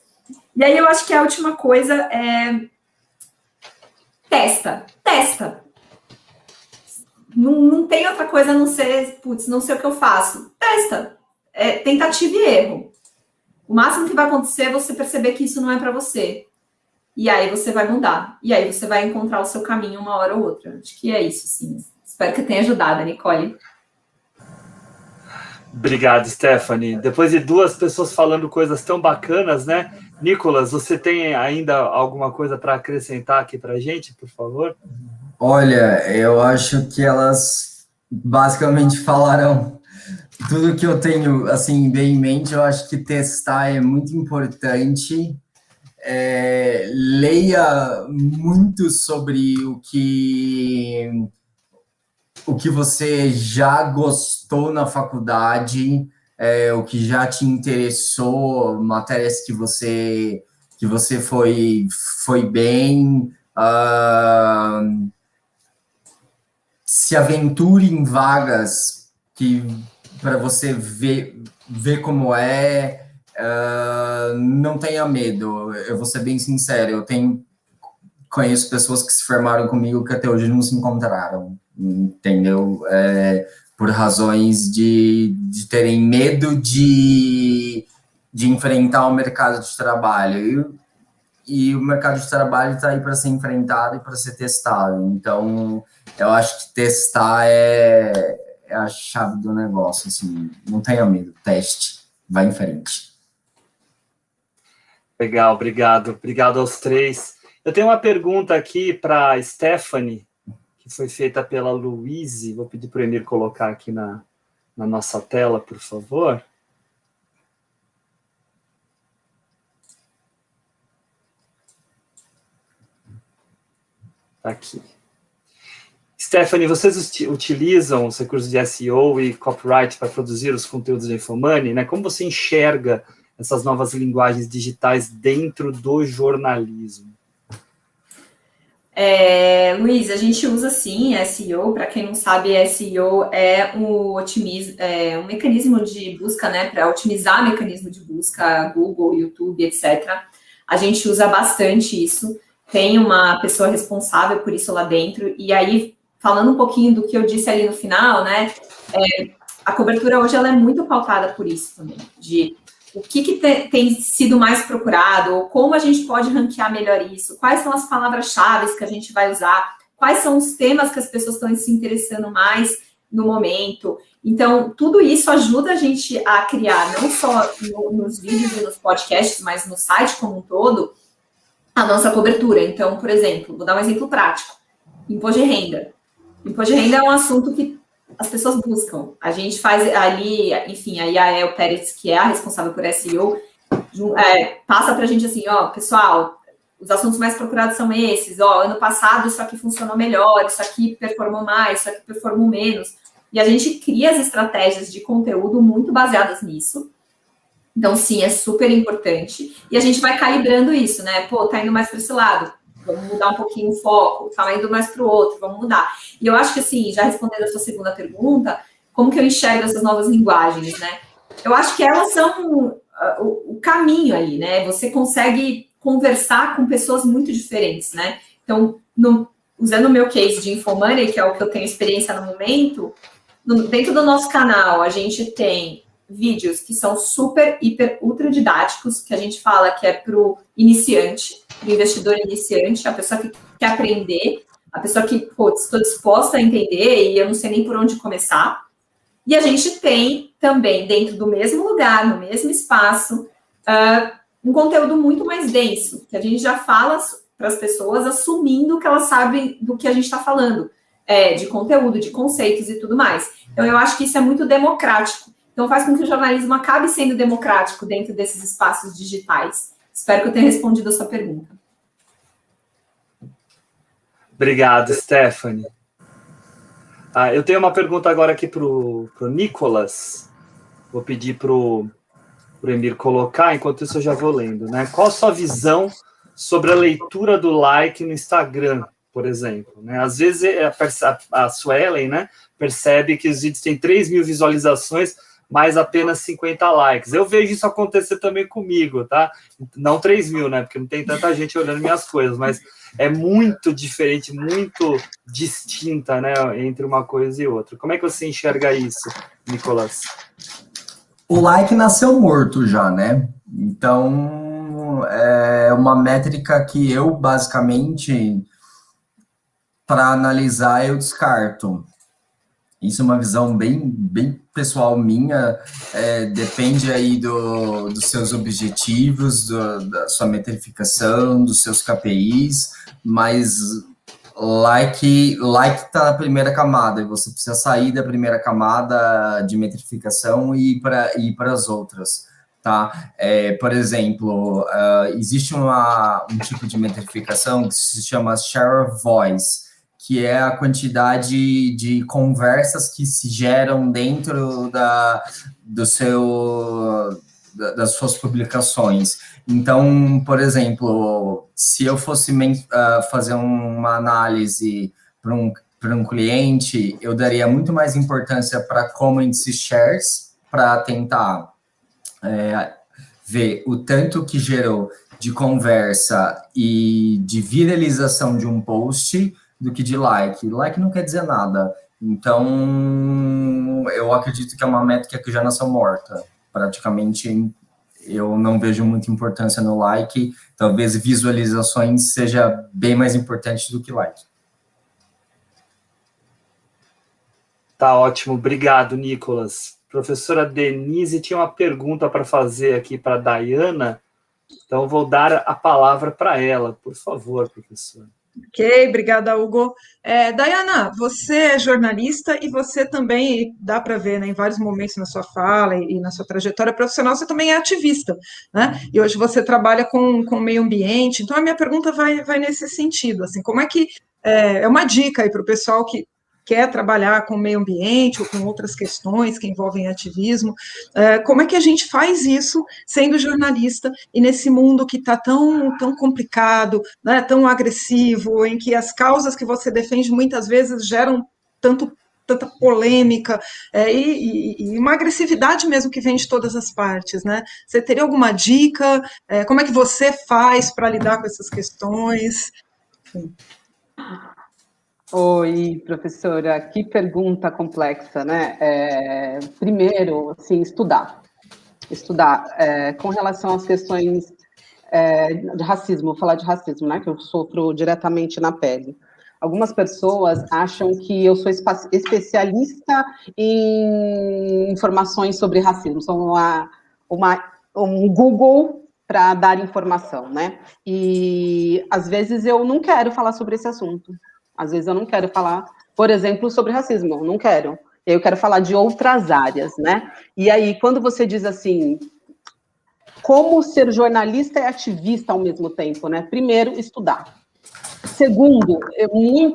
E aí eu acho que a última coisa é testa. Não tem outra coisa a não ser, putz, não sei o que eu faço. Testa. Tentativa e erro. O máximo que vai acontecer é você perceber que isso não é para você. E aí você vai mudar. E aí você vai encontrar o seu caminho uma hora ou outra. Acho que é isso, sim. Espero que tenha ajudado, Nicole. Obrigado, Stephanie. Depois de 2 pessoas falando coisas tão bacanas, né? Nicolas, você tem ainda alguma coisa para acrescentar aqui para a gente, por favor? Olha, eu acho que elas basicamente falaram tudo que eu tenho, assim, bem em mente. Eu acho que testar é muito importante. Leia muito sobre o que você já gostou na faculdade, o que já te interessou, matérias que você foi bem, se aventure em vagas para você ver como é. Não tenha medo, eu vou ser bem sincero, conheço pessoas que se formaram comigo que até hoje não se encontraram, entendeu? Por razões de terem medo de enfrentar o mercado de trabalho, e o mercado de trabalho está aí para ser enfrentado e para ser testado, então eu acho que testar é a chave do negócio, assim, não tenha medo, teste, vai em frente. Legal, obrigado. Obrigado aos 3. Eu tenho uma pergunta aqui para a Stephanie, que foi feita pela Luíse. Vou pedir para o Emir colocar aqui na nossa tela, por favor. Aqui. Stephanie, vocês utilizam os recursos de SEO e copyright para produzir os conteúdos da InfoMoney, né? Como você enxerga essas novas linguagens digitais dentro do jornalismo? Luiz, a gente usa sim SEO. Para quem não sabe, SEO é um mecanismo de busca, né, para otimizar mecanismo de busca, Google, YouTube, etc. A gente usa bastante isso. tem uma pessoa responsável por isso lá dentro, e aí, falando um pouquinho do que eu disse ali no final, né, a cobertura hoje ela é muito pautada por isso também, de o que tem sido mais procurado, ou como a gente pode ranquear melhor isso, quais são as palavras-chave que a gente vai usar, quais são os temas que as pessoas estão se interessando mais no momento. Então, tudo isso ajuda a gente a criar, não só nos vídeos e nos podcasts, mas no site como um todo, a nossa cobertura. Então, por exemplo, vou dar um exemplo prático. Imposto de renda. Imposto de renda é um assunto que as pessoas buscam. A gente faz ali, enfim, a Yael Pérez, que é a responsável por SEO, passa para a gente assim, ó, pessoal, os assuntos mais procurados são esses, ó, ano passado isso aqui funcionou melhor, isso aqui performou mais, isso aqui performou menos. E a gente cria as estratégias de conteúdo muito baseadas nisso. Então, sim, é super importante. E a gente vai calibrando isso, né? Pô, tá indo mais para esse lado, vamos mudar um pouquinho o foco, tá indo mais para o outro, vamos mudar. E eu acho que, assim, já respondendo a sua segunda pergunta, como que eu enxergo essas novas linguagens, né? Eu acho que elas são o caminho ali, né? Você consegue conversar com pessoas muito diferentes, né? Então, usando o meu case de Infomoney, que é o que eu tenho experiência no momento, dentro do nosso canal, a gente tem vídeos que são super, hiper, ultra didáticos, que a gente fala que é para o iniciante, para o investidor iniciante, a pessoa que quer aprender, a pessoa que, putz, estou disposta a entender e eu não sei nem por onde começar. E a gente tem também, dentro do mesmo lugar, no mesmo espaço, um conteúdo muito mais denso, que a gente já fala para as pessoas assumindo que elas sabem do que a gente está falando, de conteúdo, de conceitos e tudo mais. Então, eu acho que isso é muito democrático. Então, faz com que o jornalismo acabe sendo democrático dentro desses espaços digitais. Espero que eu tenha respondido a sua pergunta. Obrigado, Stephanie. Eu tenho uma pergunta agora aqui para o Nicolas. Vou pedir para o Emir colocar, enquanto isso eu já vou lendo, né? Qual a sua visão sobre a leitura do like no Instagram, por exemplo? Né? Às vezes a Suelen, né, percebe que os vídeos têm 3.000 visualizações, mas apenas 50 likes. Eu vejo isso acontecer também comigo, tá? Não 3.000, né? Porque não tem tanta gente olhando minhas coisas, mas é muito diferente, muito distinta, né, entre uma coisa e outra. Como é que você enxerga isso, Nicolas? O like nasceu morto já, né? Então, é uma métrica que eu, basicamente, para analisar, eu descarto. Isso é uma visão bem pessoal minha, depende aí dos seus objetivos, da sua metrificação, dos seus KPIs, mas like está na primeira camada, e você precisa sair da primeira camada de metrificação e ir para as outras, tá? Por exemplo, existe um tipo de metrificação que se chama Share of Voice, que é a quantidade de conversas que se geram dentro das suas publicações. Então, por exemplo, se eu fosse fazer uma análise para um cliente, eu daria muito mais importância para community shares, para tentar ver o tanto que gerou de conversa e de viralização de um post, do que de like. Like não quer dizer nada. Então, eu acredito que é uma métrica que já nasceu morta. Praticamente, eu não vejo muita importância no like. Talvez visualizações seja bem mais importante do que like. Tá ótimo. Obrigado, Nicolas. Professora Denise tinha uma pergunta para fazer aqui para a Dayana. Então, vou dar a palavra para ela. Por favor, professora. Ok, obrigada, Hugo. Dayana, você é jornalista e você também, dá para ver, né, em vários momentos na sua fala e na sua trajetória profissional, você também é ativista, né? E hoje você trabalha com o meio ambiente. Então, a minha pergunta vai nesse sentido, assim, como é que é uma dica aí para o pessoal que quer trabalhar com o meio ambiente ou com outras questões que envolvem ativismo, como é que a gente faz isso sendo jornalista e nesse mundo que está tão complicado, né, tão agressivo, em que as causas que você defende muitas vezes geram tanta polêmica e uma agressividade mesmo que vem de todas as partes, né? Você teria alguma dica? Como é que você faz para lidar com essas questões? Enfim. Oi, professora, que pergunta complexa, né? Primeiro, assim, estudar. Com relação às questões de racismo, vou falar de racismo, né? Que eu sofro diretamente na pele. Algumas pessoas acham que eu sou especialista em informações sobre racismo, sou um Google para dar informação, né? E às vezes eu não quero falar sobre esse assunto. Às vezes eu não quero falar, por exemplo, sobre racismo, eu não quero. Eu quero falar de outras áreas, né? E aí, quando você diz assim, como ser jornalista e ativista ao mesmo tempo, né? Primeiro, estudar. Segundo,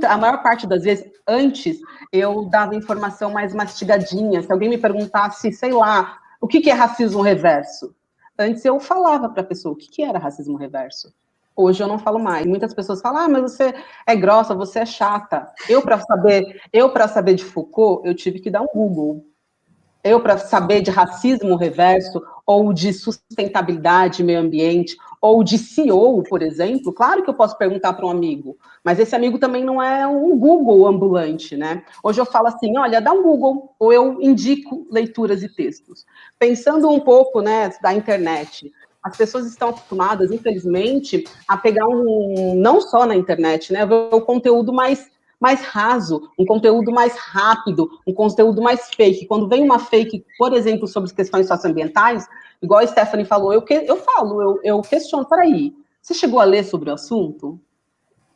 a maior parte das vezes, antes, eu dava informação mais mastigadinha. Se alguém me perguntasse, sei lá, o que é racismo reverso? Antes eu falava para a pessoa o que era racismo reverso. Hoje eu não falo mais. Muitas pessoas falam, mas você é grossa, você é chata. Eu, para saber de Foucault, eu tive que dar um Google. Eu, para saber de racismo reverso, ou de sustentabilidade, meio ambiente, ou de CEO, por exemplo, claro que eu posso perguntar para um amigo, mas esse amigo também não é um Google ambulante, né? Hoje eu falo assim, olha, dá um Google, ou eu indico leituras e textos. Pensando um pouco, né, da internet, as pessoas estão acostumadas, infelizmente, a pegar não só na internet, né, o conteúdo mais raso, um conteúdo mais rápido, um conteúdo mais fake. Quando vem uma fake, por exemplo, sobre questões socioambientais, igual a Stephanie falou, eu questiono, peraí, você chegou a ler sobre o assunto?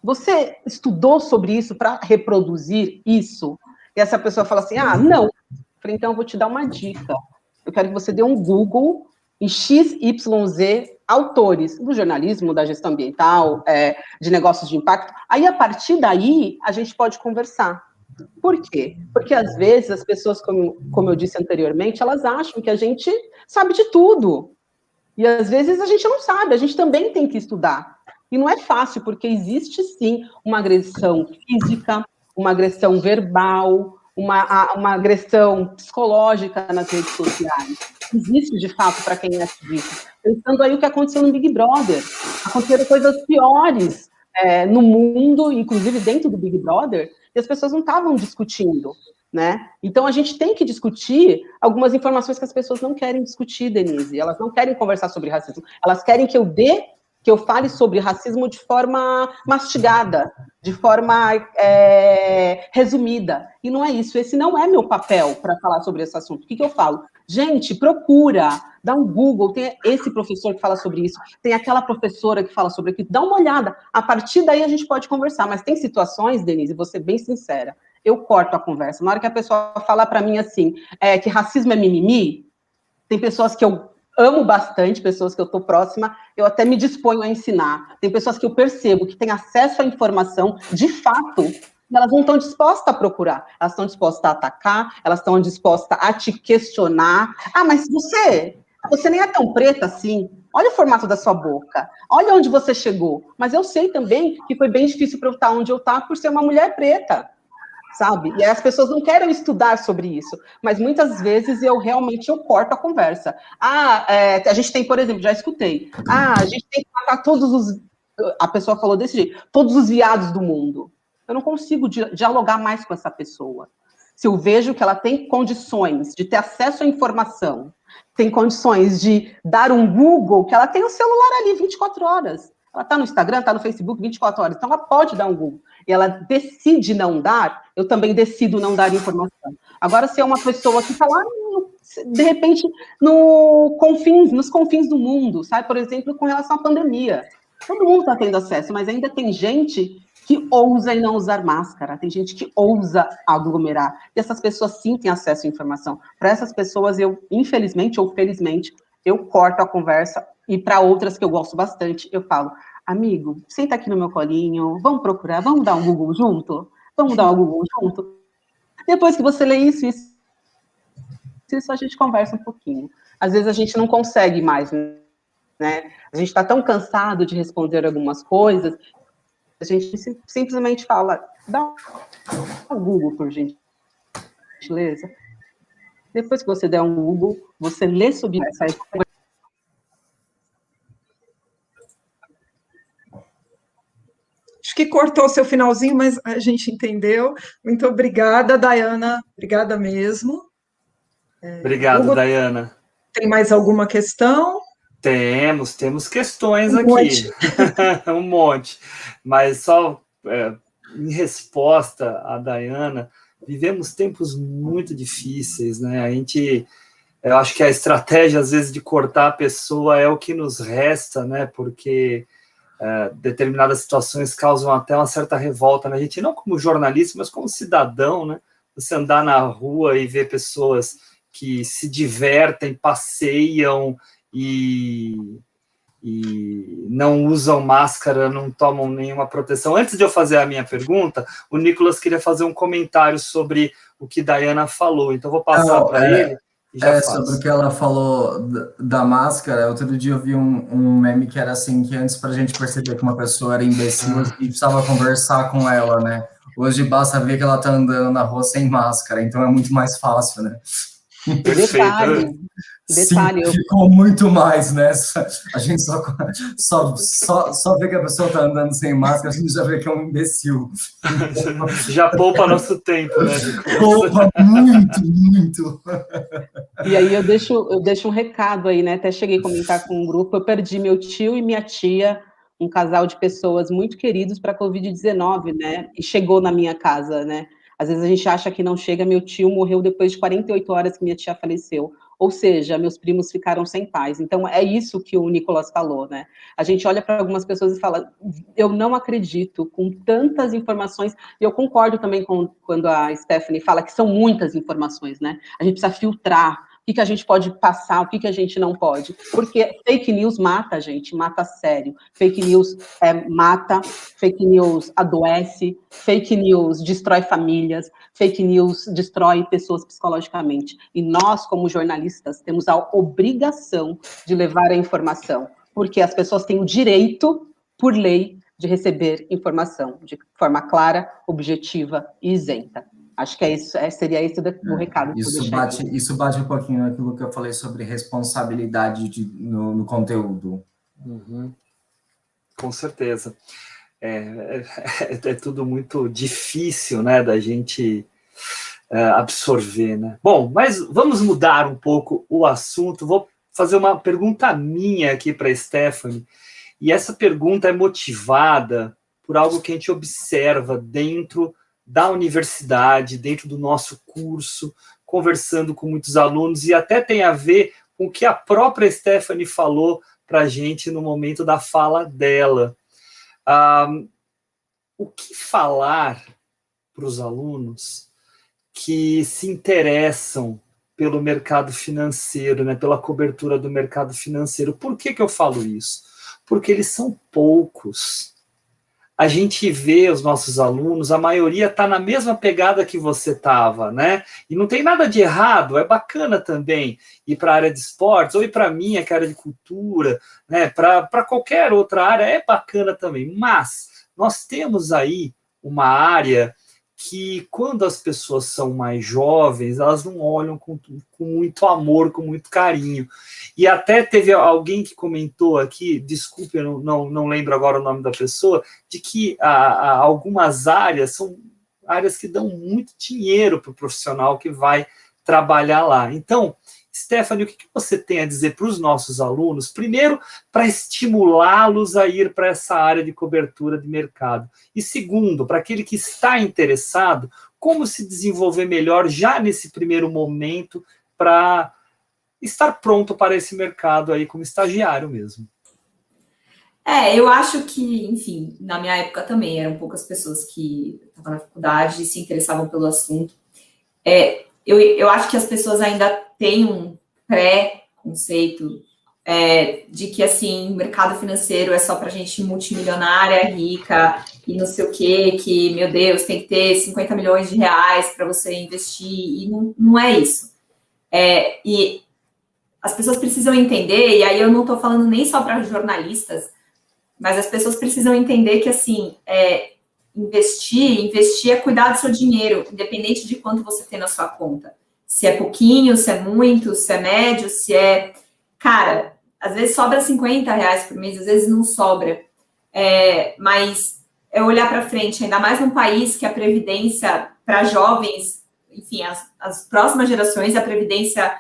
Você estudou sobre isso para reproduzir isso? E essa pessoa fala assim, não. Eu falei, então eu vou te dar uma dica. Eu quero que você dê um Google em XYZ autores do jornalismo, da gestão ambiental, de negócios de impacto. Aí, a partir daí, a gente pode conversar. Por quê? Porque, às vezes, as pessoas, como eu disse anteriormente, elas acham que a gente sabe de tudo. E, às vezes, a gente não sabe, a gente também tem que estudar. E não é fácil, porque existe, sim, uma agressão física, uma agressão verbal, uma agressão psicológica nas redes sociais. Existe, de fato, para quem é ativista. Pensando aí o que aconteceu no Big Brother. Aconteceram coisas piores no mundo, inclusive dentro do Big Brother, e as pessoas não estavam discutindo, né? Então, a gente tem que discutir algumas informações que as pessoas não querem discutir, Denise. Elas não querem conversar sobre racismo. Elas querem que eu fale sobre racismo de forma mastigada, de forma resumida. E não é isso. Esse não é meu papel para falar sobre esse assunto. O que eu falo? Gente, procura, dá um Google, tem esse professor que fala sobre isso, tem aquela professora que fala sobre aquilo, dá uma olhada. A partir daí a gente pode conversar. Mas tem situações, Denise, vou ser bem sincera, eu corto a conversa. Na hora que a pessoa fala para mim assim, que racismo é mimimi, tem pessoas que eu amo bastante, pessoas que eu estou próxima, eu até me disponho a ensinar. Tem pessoas que eu percebo que têm acesso à informação, de fato, e elas não estão dispostas a procurar. Elas estão dispostas a atacar, elas estão dispostas a te questionar. Mas você nem é tão preta assim. Olha o formato da sua boca. Olha onde você chegou. Mas eu sei também que foi bem difícil para eu estar onde eu estava por ser uma mulher preta. Sabe? E as pessoas não querem estudar sobre isso, mas muitas vezes eu corto a conversa. A gente tem, por exemplo, já escutei, a gente tem que matar a pessoa falou desse jeito, todos os viados do mundo. Eu não consigo dialogar mais com essa pessoa. Se eu vejo que ela tem condições de ter acesso à informação, tem condições de dar um Google, que ela tem o celular ali 24 horas. Ela está no Instagram, está no Facebook 24 horas, então ela pode dar um Google. E ela decide não dar, eu também decido não dar informação. Agora, se é uma pessoa que está lá, de repente, nos confins do mundo, sabe? Por exemplo, com relação à pandemia. Todo mundo está tendo acesso, mas ainda tem gente que ousa em não usar máscara, tem gente que ousa aglomerar. E essas pessoas, sim, têm acesso à informação. Para essas pessoas, eu, infelizmente ou felizmente, eu corto a conversa. E para outras que eu gosto bastante, eu falo, amigo, senta aqui no meu colinho, vamos procurar, vamos dar um Google junto? Vamos dar um Google junto? Depois que você lê isso, a gente conversa um pouquinho. Às vezes a gente não consegue mais, né? A gente está tão cansado de responder algumas coisas, a gente simplesmente fala, dá um Google, por gentileza. gentileza? Depois que você der um Google, você lê sobre essa. Acho que cortou o seu finalzinho, mas a gente entendeu. Muito obrigada, Dayana. Obrigada mesmo. Obrigado, Hugo, Dayana. tem mais alguma questão? Temos questões Um aqui. monte. Um monte. Mas só em resposta à Dayana, vivemos tempos muito difíceis, né? Eu acho que a estratégia, às vezes, de cortar a pessoa é o que nos resta, né? Porque determinadas situações causam até uma certa revolta na gente, não como jornalista, mas como cidadão, né? Você andar na rua e ver pessoas que se divertem, passeiam e não usam máscara, não tomam nenhuma proteção. Antes de eu fazer a minha pergunta, o Nicolas queria fazer um comentário sobre o que Dayana falou, então vou passar para ele e já faço. Sobre o que ela falou da máscara, outro dia eu vi um meme que era assim, que antes para a gente perceber que uma pessoa era imbecil, a gente precisava conversar com ela, né? Hoje basta ver que ela tá andando na rua sem máscara, então é muito mais fácil, né? Detalhe, ficou muito mais, né? A gente só vê que a pessoa tá andando sem máscara, a gente já vê que é um imbecil. Já poupa nosso tempo, né? Poupa muito. E aí eu deixo um recado aí, né? Até cheguei a comentar com um grupo, eu perdi meu tio e minha tia, um casal de pessoas muito queridos para a Covid-19, né? E chegou na minha casa, né? Às vezes a gente acha que não chega, meu tio morreu depois de 48 horas que minha tia faleceu. Ou seja, meus primos ficaram sem paz. Então, é isso que o Nicolas falou, né? A gente olha para algumas pessoas e fala, eu não acredito, com tantas informações, e eu concordo também quando a Stephanie fala que são muitas informações, né? A gente precisa filtrar o que a gente pode passar, o que a gente não pode. Porque fake news mata a gente, mata sério. Fake news mata, fake news adoece, fake news destrói famílias, fake news destrói pessoas psicologicamente. E nós, como jornalistas, temos a obrigação de levar a informação, porque as pessoas têm o direito, por lei, de receber informação de forma clara, objetiva e isenta. Acho que seria esse o recado que eu deixaria. Isso bate um pouquinho naquilo que eu falei sobre responsabilidade no conteúdo. Uhum. Com certeza. É tudo muito difícil, né, da gente absorver, né? Bom, mas vamos mudar um pouco o assunto. Vou fazer uma pergunta minha aqui para a Stephanie, e essa pergunta é motivada por algo que a gente observa dentro da universidade, dentro do nosso curso, conversando com muitos alunos, e até tem a ver com o que a própria Stephanie falou para a gente no momento da fala dela. O que falar para os alunos que se interessam pelo mercado financeiro, né, pela cobertura do mercado financeiro? Por que eu falo isso? Porque eles são poucos. A gente vê os nossos alunos, a maioria está na mesma pegada que você estava, né? E não tem nada de errado, é bacana também ir para a área de esportes, ou ir para a minha, que é a área de cultura, né? Para qualquer outra área é bacana também. Mas nós temos aí uma área que, quando as pessoas são mais jovens, elas não olham com muito amor, com muito carinho. E até teve alguém que comentou aqui, desculpe, eu não lembro agora o nome da pessoa, de que algumas áreas são áreas que dão muito dinheiro para o profissional que vai trabalhar lá. Então, Stephanie, o que você tem a dizer para os nossos alunos, primeiro, para estimulá-los a ir para essa área de cobertura de mercado, e segundo, para aquele que está interessado, como se desenvolver melhor já nesse primeiro momento para estar pronto para esse mercado aí como estagiário mesmo? Eu acho que, enfim, na minha época também eram poucas pessoas que estavam na faculdade e se interessavam pelo assunto. Eu acho que as pessoas ainda têm um pré-conceito de que, assim, o mercado financeiro é só para gente multimilionária, rica, e não sei o quê, que, meu Deus, tem que ter 50 milhões de reais para você investir, e não é isso. E as pessoas precisam entender, e aí eu não estou falando nem só para jornalistas, mas as pessoas precisam entender que, assim, investir é cuidar do seu dinheiro, independente de quanto você tem na sua conta. Se é pouquinho, se é muito, se é médio, se é... Cara, às vezes sobra R$50 por mês, às vezes não sobra. Mas é olhar para frente, ainda mais num país que a previdência para jovens, enfim, as próximas gerações, a previdência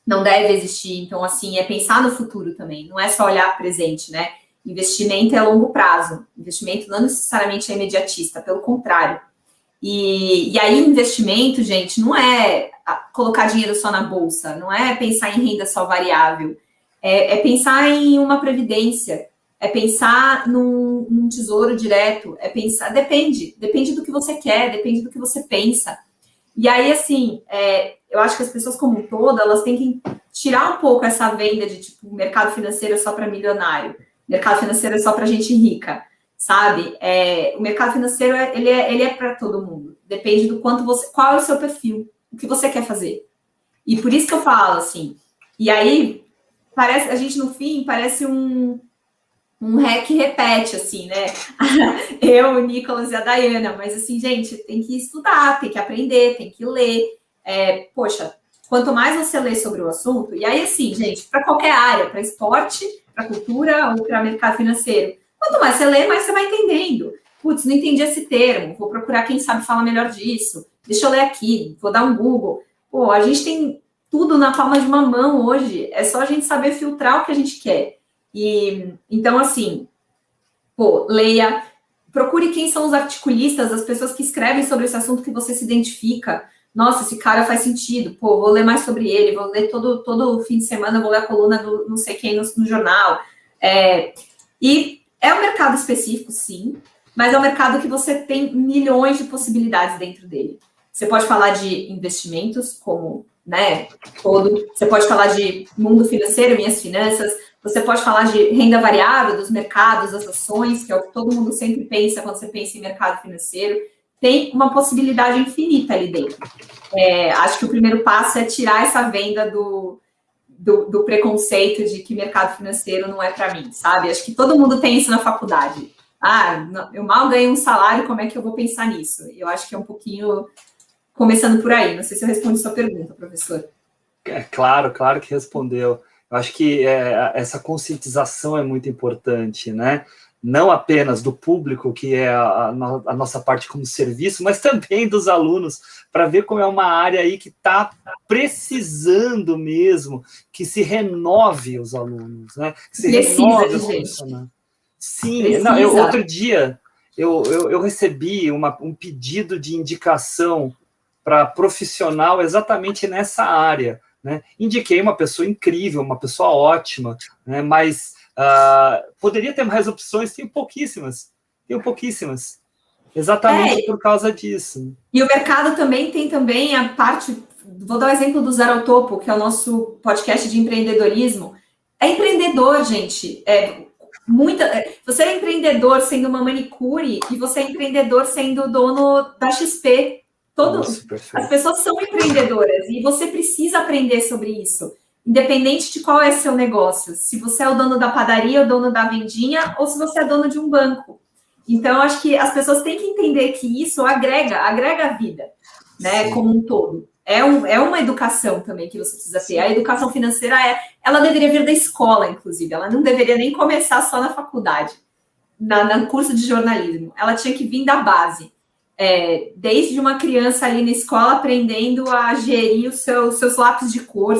não deve existir. Então, assim, é pensar no futuro também, não é só olhar presente, né? Investimento é a longo prazo. Investimento não necessariamente é imediatista, pelo contrário. E aí, investimento, gente, não é colocar dinheiro só na bolsa, não é pensar em renda só variável, é pensar em uma previdência, é pensar num tesouro direto, é pensar... Depende do que você quer, depende do que você pensa. E aí, assim, eu acho que as pessoas como um todo, elas têm que tirar um pouco essa venda de, tipo, o mercado financeiro é só para milionário, mercado financeiro é só para gente rica, sabe? O mercado financeiro, ele é para todo mundo. Depende do quanto você... Qual é o seu perfil? O que você quer fazer? E por isso que eu falo, assim... E aí, a gente, no fim, parece um rec repete, assim, né? Eu, o Nicolas e a Dayana. Mas, assim, gente, tem que estudar, tem que aprender, tem que ler. Poxa, quanto mais você lê sobre o assunto... E aí, assim, gente, para qualquer área, para esporte, para cultura ou para mercado financeiro... Quanto mais você lê, mais você vai entendendo. Putz, não entendi esse termo, vou procurar quem sabe falar melhor disso. Deixa eu ler aqui, vou dar um Google. Pô, a gente tem tudo na palma de uma mão hoje. É só a gente saber filtrar o que a gente quer. E então, assim, leia, procure quem são os articulistas, as pessoas que escrevem sobre esse assunto que você se identifica. Nossa, esse cara faz sentido. Pô, vou ler mais sobre ele, vou ler todo fim de semana, vou ler a coluna do não sei quem no jornal. E é um mercado específico, sim, mas é um mercado que você tem milhões de possibilidades dentro dele. Você pode falar de investimentos, como, né, você pode falar de mundo financeiro, minhas finanças, você pode falar de renda variável, dos mercados, das ações, que é o que todo mundo sempre pensa quando você pensa em mercado financeiro. Tem uma possibilidade infinita ali dentro. Acho que o primeiro passo é tirar essa venda do preconceito de que mercado financeiro não é para mim, sabe? Acho que todo mundo tem isso na faculdade. Eu mal ganho um salário, como é que eu vou pensar nisso? Eu acho que é um pouquinho começando por aí. Não sei se eu respondi sua pergunta, professor. Claro que respondeu. Eu acho que essa conscientização é muito importante, né? Não apenas do público, que é a nossa parte como serviço, mas também dos alunos, para ver como é uma área aí que está precisando mesmo que se renove os alunos, né? Que se renove os funcionários. Sim, outro dia eu recebi um pedido de indicação para profissional exatamente nessa área, né? Indiquei uma pessoa incrível, uma pessoa ótima, né? Mas poderia ter mais opções, tenho pouquíssimas, exatamente por causa disso. E o mercado tem também a parte, vou dar o exemplo do Zero ao Topo, que é o nosso podcast de empreendedorismo. É empreendedor, gente, você é empreendedor sendo uma manicure e você é empreendedor sendo dono da XP. As pessoas são empreendedoras e você precisa aprender sobre isso. Independente de qual é seu negócio, se você é o dono da padaria, o dono da vendinha, ou se você é dono de um banco. Então, eu acho que as pessoas têm que entender que isso agrega a vida, né, como um todo. É uma educação também que você precisa ter. A educação financeira, ela deveria vir da escola, inclusive. Ela não deveria nem começar só na faculdade, no curso de jornalismo. Ela tinha que vir da base. Desde uma criança ali na escola, aprendendo a gerir os seus lápis de cor,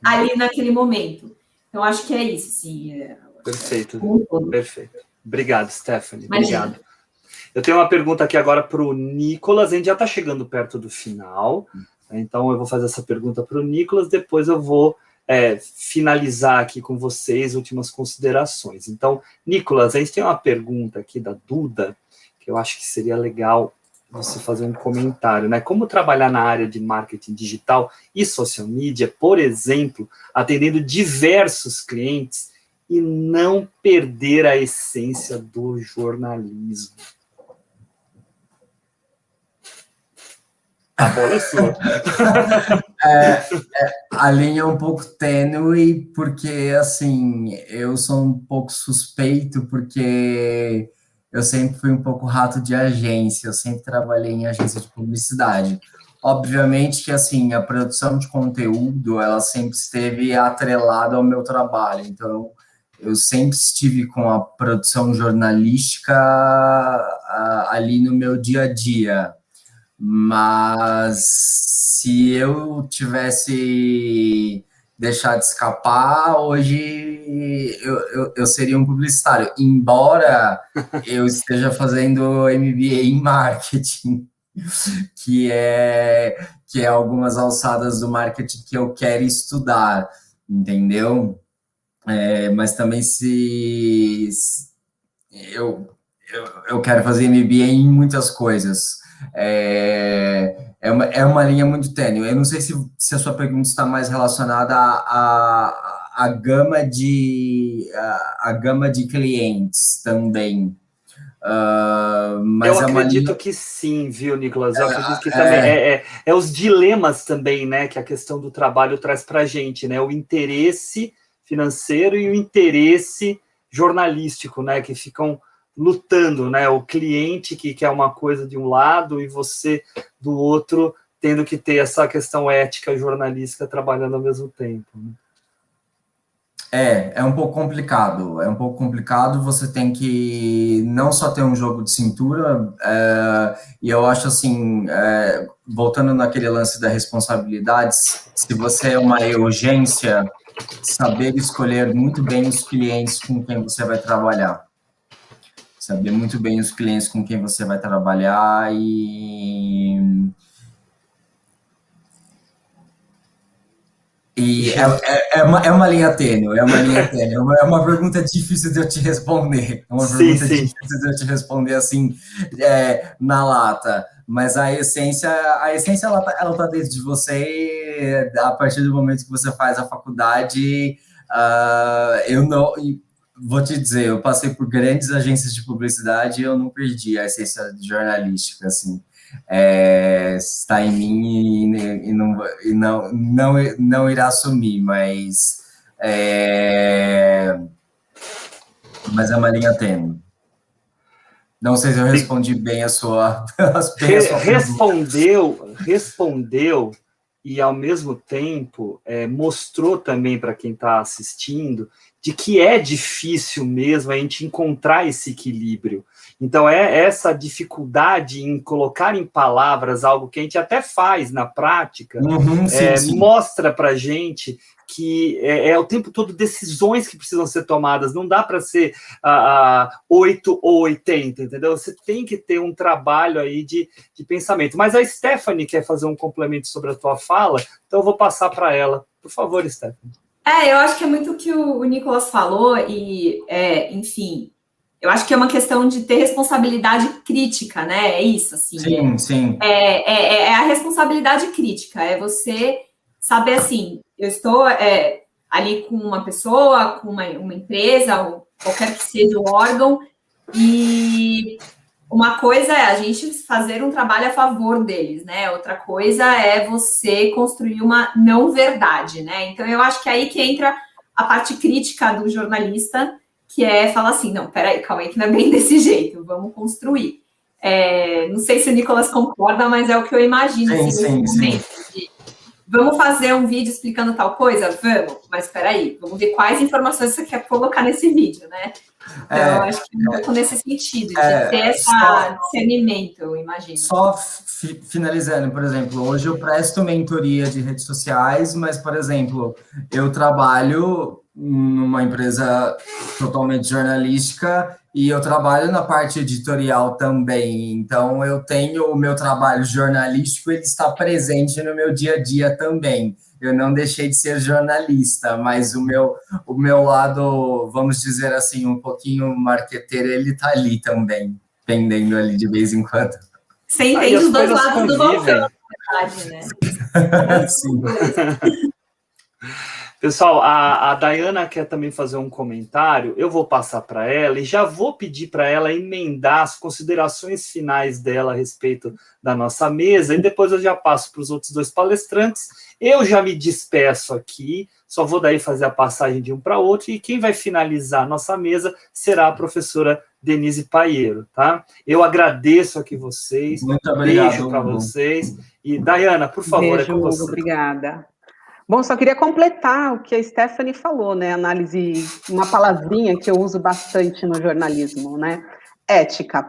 ali naquele momento. Então, acho que é isso, sim. Perfeito. Obrigado, Stephanie. Imagina. Obrigado. Eu tenho uma pergunta aqui agora para o Nicolas. A gente já está chegando perto do final, então eu vou fazer essa pergunta para o Nicolas, depois eu vou finalizar aqui com vocês últimas considerações. Então, Nicolas, a gente tem uma pergunta aqui da Duda, que eu acho que seria legal você fazer um comentário, né? Como trabalhar na área de marketing digital e social media, por exemplo, atendendo diversos clientes e não perder a essência do jornalismo? A bola é sua. A linha é um pouco tênue, porque, assim, eu sou um pouco suspeito, porque eu sempre fui um pouco rato de agência, eu sempre trabalhei em agência de publicidade. Obviamente que, assim, a produção de conteúdo, ela sempre esteve atrelada ao meu trabalho, então eu sempre estive com a produção jornalística ali no meu dia a dia, mas se eu tivesse deixado de escapar, hoje eu seria um publicitário, embora eu esteja fazendo MBA em marketing, que é algumas alçadas do marketing que eu quero estudar, entendeu? Mas também eu quero fazer MBA em muitas coisas. É uma linha muito tênue. Eu não sei se a sua pergunta está mais relacionada à gama de clientes também. Mas eu acredito que sim, viu, Nicolas? Eu acredito que também é os dilemas também, né, que a questão do trabalho traz para a gente, né? O interesse financeiro e o interesse jornalístico, né, que ficam lutando, né? O cliente que quer uma coisa de um lado e você do outro, tendo que ter essa questão ética jornalística trabalhando ao mesmo tempo, né? É um pouco complicado, você tem que não só ter um jogo de cintura, e eu acho assim, voltando naquele lance da responsabilidade, se você é uma urgência, saber escolher muito bem os clientes com quem você vai trabalhar. Saber muito bem os clientes com quem você vai trabalhar e é uma linha tênue, é uma pergunta difícil de eu te responder. É uma pergunta difícil de eu te responder assim, na lata. Mas a essência ela tá dentro de você, a partir do momento que você faz a faculdade. Eu não... Vou te dizer, eu passei por grandes agências de publicidade e eu não perdi a essência jornalística, assim. Está em mim e não irá sumir, mas é uma linha tênue. Não sei se eu respondi bem a sua respondeu e ao mesmo tempo mostrou também para quem está assistindo de que é difícil mesmo a gente encontrar esse equilíbrio. Então, essa dificuldade em colocar em palavras algo que a gente até faz na prática, sim. Mostra para a gente que o tempo todo decisões que precisam ser tomadas, não dá para ser 8 ou 80, entendeu? Você tem que ter um trabalho aí de pensamento. Mas a Stephanie quer fazer um complemento sobre a tua fala, então eu vou passar para ela. Por favor, Stephanie. Eu acho que é muito o que o Nicolas falou e, enfim, eu acho que é uma questão de ter responsabilidade crítica, né? É isso, assim. Sim. É a responsabilidade crítica, é você saber, assim, eu estou ali com uma pessoa, com uma empresa, ou qualquer que seja o órgão, e uma coisa é a gente fazer um trabalho a favor deles, né? Outra coisa é você construir uma não verdade, né? Então, eu acho que é aí que entra a parte crítica do jornalista, que falar assim, não, peraí, calma aí, que não é bem desse jeito, vamos construir. Não sei se o Nicolas concorda, mas é o que eu imagino. Sim. Vamos fazer um vídeo explicando tal coisa? Vamos, mas peraí, vamos ver quais informações você quer colocar nesse vídeo, né? Então, eu acho que é um pouco nesse sentido, de ter esse discernimento, eu imagino. Só finalizando, por exemplo, hoje eu presto mentoria de redes sociais, mas, por exemplo, eu trabalho numa empresa totalmente jornalística e eu trabalho na parte editorial também, então eu tenho o meu trabalho jornalístico, ele está presente no meu dia a dia também. Eu não deixei de ser jornalista, mas o meu lado, vamos dizer assim, um pouquinho marqueteiro, ele está ali também, pendendo ali de vez em quando. Você entende os dois lados do balcão, na verdade, né? Sim. Pessoal, a Dayana quer também fazer um comentário, eu vou passar para ela e já vou pedir para ela emendar as considerações finais dela a respeito da nossa mesa, e depois eu já passo para os outros 2 palestrantes. Eu já me despeço aqui, só vou daí fazer a passagem de um para outro, e quem vai finalizar a nossa mesa será a professora Denise Paiero, tá? Eu agradeço aqui vocês, muito obrigado, beijo para vocês, e Dayana, por favor, beijo, é com você. Obrigada. Bom, só queria completar o que a Stephanie falou, né? Análise, uma palavrinha que eu uso bastante no jornalismo, né? Ética,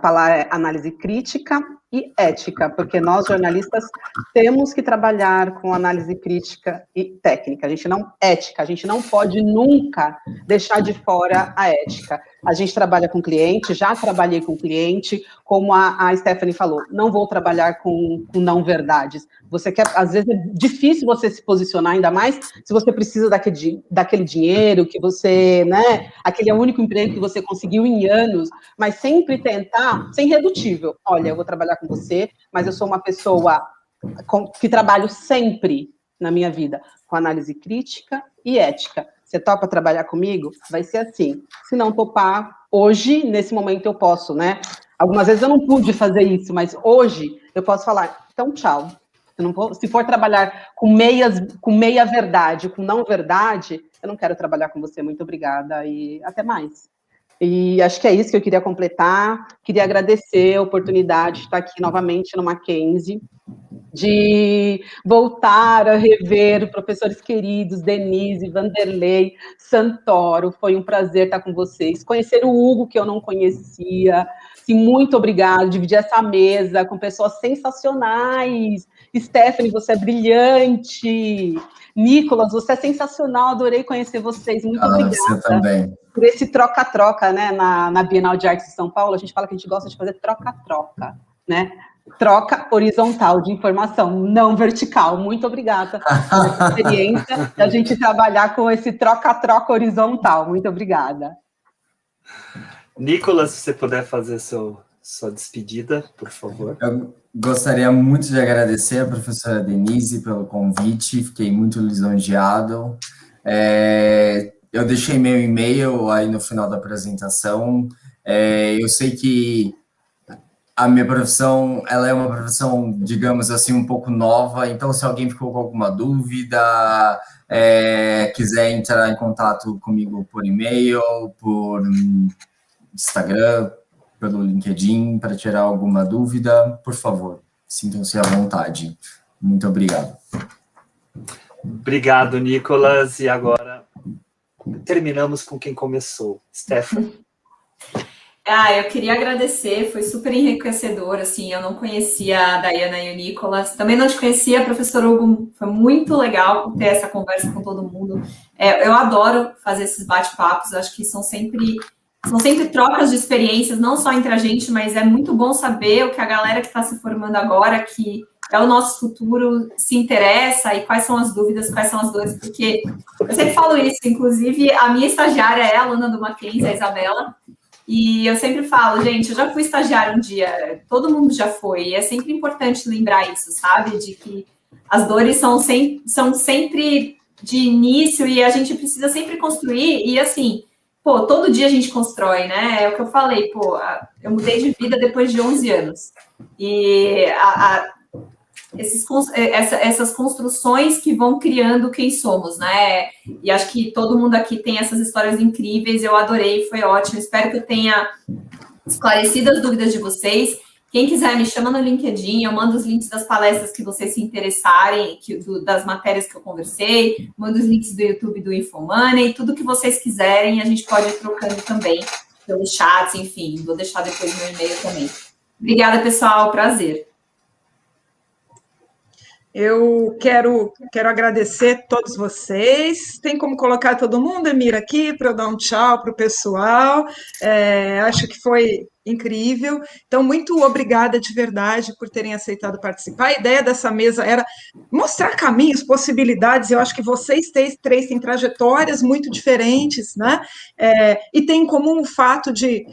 análise crítica e ética, porque nós, jornalistas, temos que trabalhar com análise crítica e técnica. A gente não pode nunca deixar de fora a ética. A gente trabalha com cliente, já trabalhei com cliente, como a Stephanie falou, não vou trabalhar com não verdades. Você quer, às vezes é difícil você se posicionar, ainda mais se você precisa daquele dinheiro que você, né, aquele é o único emprego que você conseguiu em anos, mas sempre tentar, ser irredutível. Olha, eu vou trabalhar com você, mas eu sou uma pessoa que trabalho sempre na minha vida com análise crítica e ética. Você topa trabalhar comigo? Vai ser assim. Se não topar, hoje, nesse momento, eu posso, né? Algumas vezes eu não pude fazer isso, mas hoje eu posso falar, então tchau. Se for trabalhar com meia verdade, com não verdade, eu não quero trabalhar com você. Muito obrigada e até mais. E acho que é isso que eu queria completar. Queria agradecer a oportunidade de estar aqui novamente no Mackenzie, de voltar a rever professores queridos, Denise, Vanderlei, Santoro. Foi um prazer estar com vocês. Conhecer o Hugo, que eu não conhecia. Sim, muito obrigada. Dividir essa mesa com pessoas sensacionais. Stephanie, você é brilhante. Nicolas, você é sensacional. Adorei conhecer vocês. Muito obrigada. Você também. Por esse troca-troca, né? Na Bienal de Artes de São Paulo, a gente fala que a gente gosta de fazer troca-troca, né? Troca horizontal de informação, não vertical. Muito obrigada pela experiência da gente trabalhar com esse troca-troca horizontal. Muito obrigada. Nicolas, se você puder fazer sua despedida, por favor. Eu gostaria muito de agradecer a professora Denise pelo convite, fiquei muito lisonjeado. Eu deixei meu e-mail aí no final da apresentação. Eu sei que a minha profissão, ela é uma profissão, digamos assim, um pouco nova, então se alguém ficou com alguma dúvida, quiser entrar em contato comigo por e-mail, por Instagram, pelo LinkedIn, para tirar alguma dúvida, por favor, sintam-se à vontade. Muito obrigado. Obrigado, Nicolas. E agora terminamos com quem começou. Stephanie. Eu queria agradecer, foi super enriquecedor, assim, eu não conhecia a Dayana e o Nicolas, também não te conhecia, professor Hugo, foi muito legal ter essa conversa com todo mundo. Eu adoro fazer esses bate-papos, acho que são sempre trocas de experiências, não só entre a gente, mas é muito bom saber o que a galera que está se formando agora, que é o nosso futuro, se interessa, e quais são as dúvidas, quais são as dores, porque eu sempre falo isso, inclusive a minha estagiária é aluna do Mackenzie, a Isabela, e eu sempre falo, gente, eu já fui estagiária um dia, todo mundo já foi, e é sempre importante lembrar isso, sabe? De que as dores são sempre de início e a gente precisa sempre construir, e assim, todo dia a gente constrói, né? É o que eu falei, eu mudei de vida depois de 11 anos. E essas construções que vão criando quem somos, né? E acho que todo mundo aqui tem essas histórias incríveis, eu adorei, foi ótimo, espero que eu tenha esclarecido as dúvidas de vocês. Quem quiser, me chama no LinkedIn, eu mando os links das palestras que vocês se interessarem, das matérias que eu conversei, mando os links do YouTube do Infomoney, tudo que vocês quiserem, a gente pode ir trocando também pelos chats, enfim, vou deixar depois meu e-mail também. Obrigada, pessoal, prazer. Eu quero agradecer todos vocês. Tem como colocar todo mundo, Emira, aqui para eu dar um tchau para o pessoal? Acho que foi incrível. Então, muito obrigada de verdade por terem aceitado participar. A ideia dessa mesa era mostrar caminhos, possibilidades. Eu acho que vocês três têm trajetórias muito diferentes, né? E tem em comum o fato de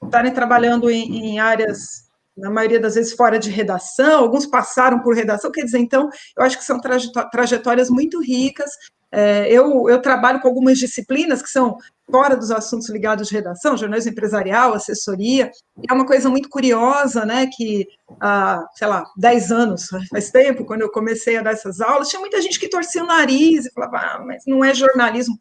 estarem trabalhando em áreas, na maioria das vezes, fora de redação, alguns passaram por redação, quer dizer, então, eu acho que são trajetórias muito ricas, Eu trabalho com algumas disciplinas que são fora dos assuntos ligados de redação, jornalismo empresarial, assessoria, e é uma coisa muito curiosa, né, que há, sei lá, 10 anos, faz tempo, quando eu comecei a dar essas aulas, tinha muita gente que torcia o nariz e falava, mas não é jornalismo.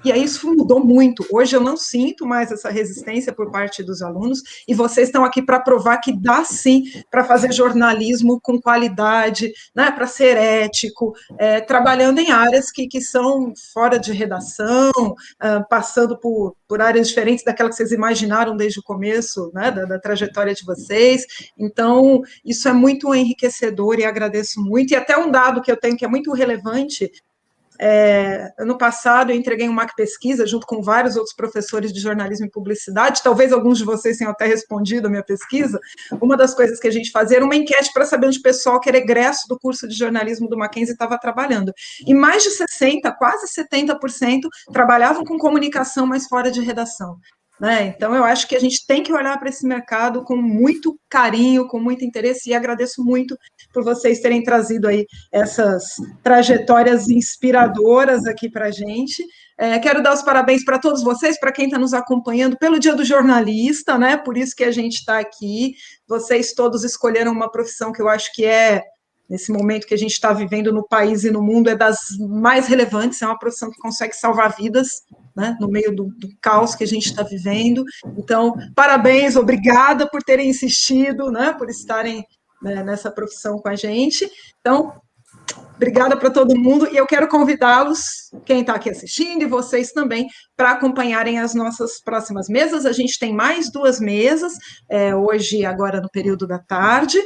E aí isso mudou muito. Hoje eu não sinto mais essa resistência por parte dos alunos, e vocês estão aqui para provar que dá sim para fazer jornalismo com qualidade, né, para ser ético, trabalhando em áreas que são fora de redação, passando por áreas diferentes daquela que vocês imaginaram desde o começo, né, da trajetória de vocês. Então, isso é muito enriquecedor e agradeço muito. E até um dado que eu tenho que é muito relevante. Ano passado eu entreguei uma pesquisa junto com vários outros professores de jornalismo e publicidade, talvez alguns de vocês tenham até respondido a minha pesquisa. Uma das coisas que a gente fazia era uma enquete para saber onde o pessoal que era egresso do curso de jornalismo do Mackenzie estava trabalhando, e mais de 60%, quase 70% trabalhavam com comunicação, mas fora de redação. Então, eu acho que a gente tem que olhar para esse mercado com muito carinho, com muito interesse, e agradeço muito por vocês terem trazido aí essas trajetórias inspiradoras aqui para a gente. Quero dar os parabéns para todos vocês, para quem está nos acompanhando pelo Dia do Jornalista, né? Por isso que a gente está aqui. Vocês todos escolheram uma profissão que eu acho que nesse momento que a gente está vivendo no país e no mundo, é das mais relevantes, é uma profissão que consegue salvar vidas, né, no meio do caos que a gente está vivendo. Então, parabéns, obrigada por terem insistido, né, por estarem, né, nessa profissão com a gente. Então, obrigada para todo mundo, e eu quero convidá-los, quem está aqui assistindo, e vocês também, para acompanharem as nossas próximas mesas. A gente tem mais 2 mesas, hoje, agora no período da tarde,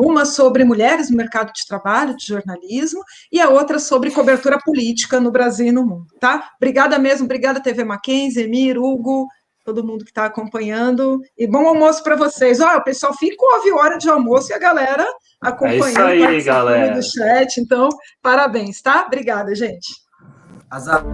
uma sobre mulheres no mercado de trabalho, de jornalismo, e a outra sobre cobertura política no Brasil e no mundo, tá? Obrigada mesmo, obrigada TV Mackenzie, Emir, Hugo, todo mundo que está acompanhando, e bom almoço para vocês. O pessoal fica ouve hora de almoço e a galera acompanhando, aí, galera, do chat, então, parabéns, tá? Obrigada, gente. Azar.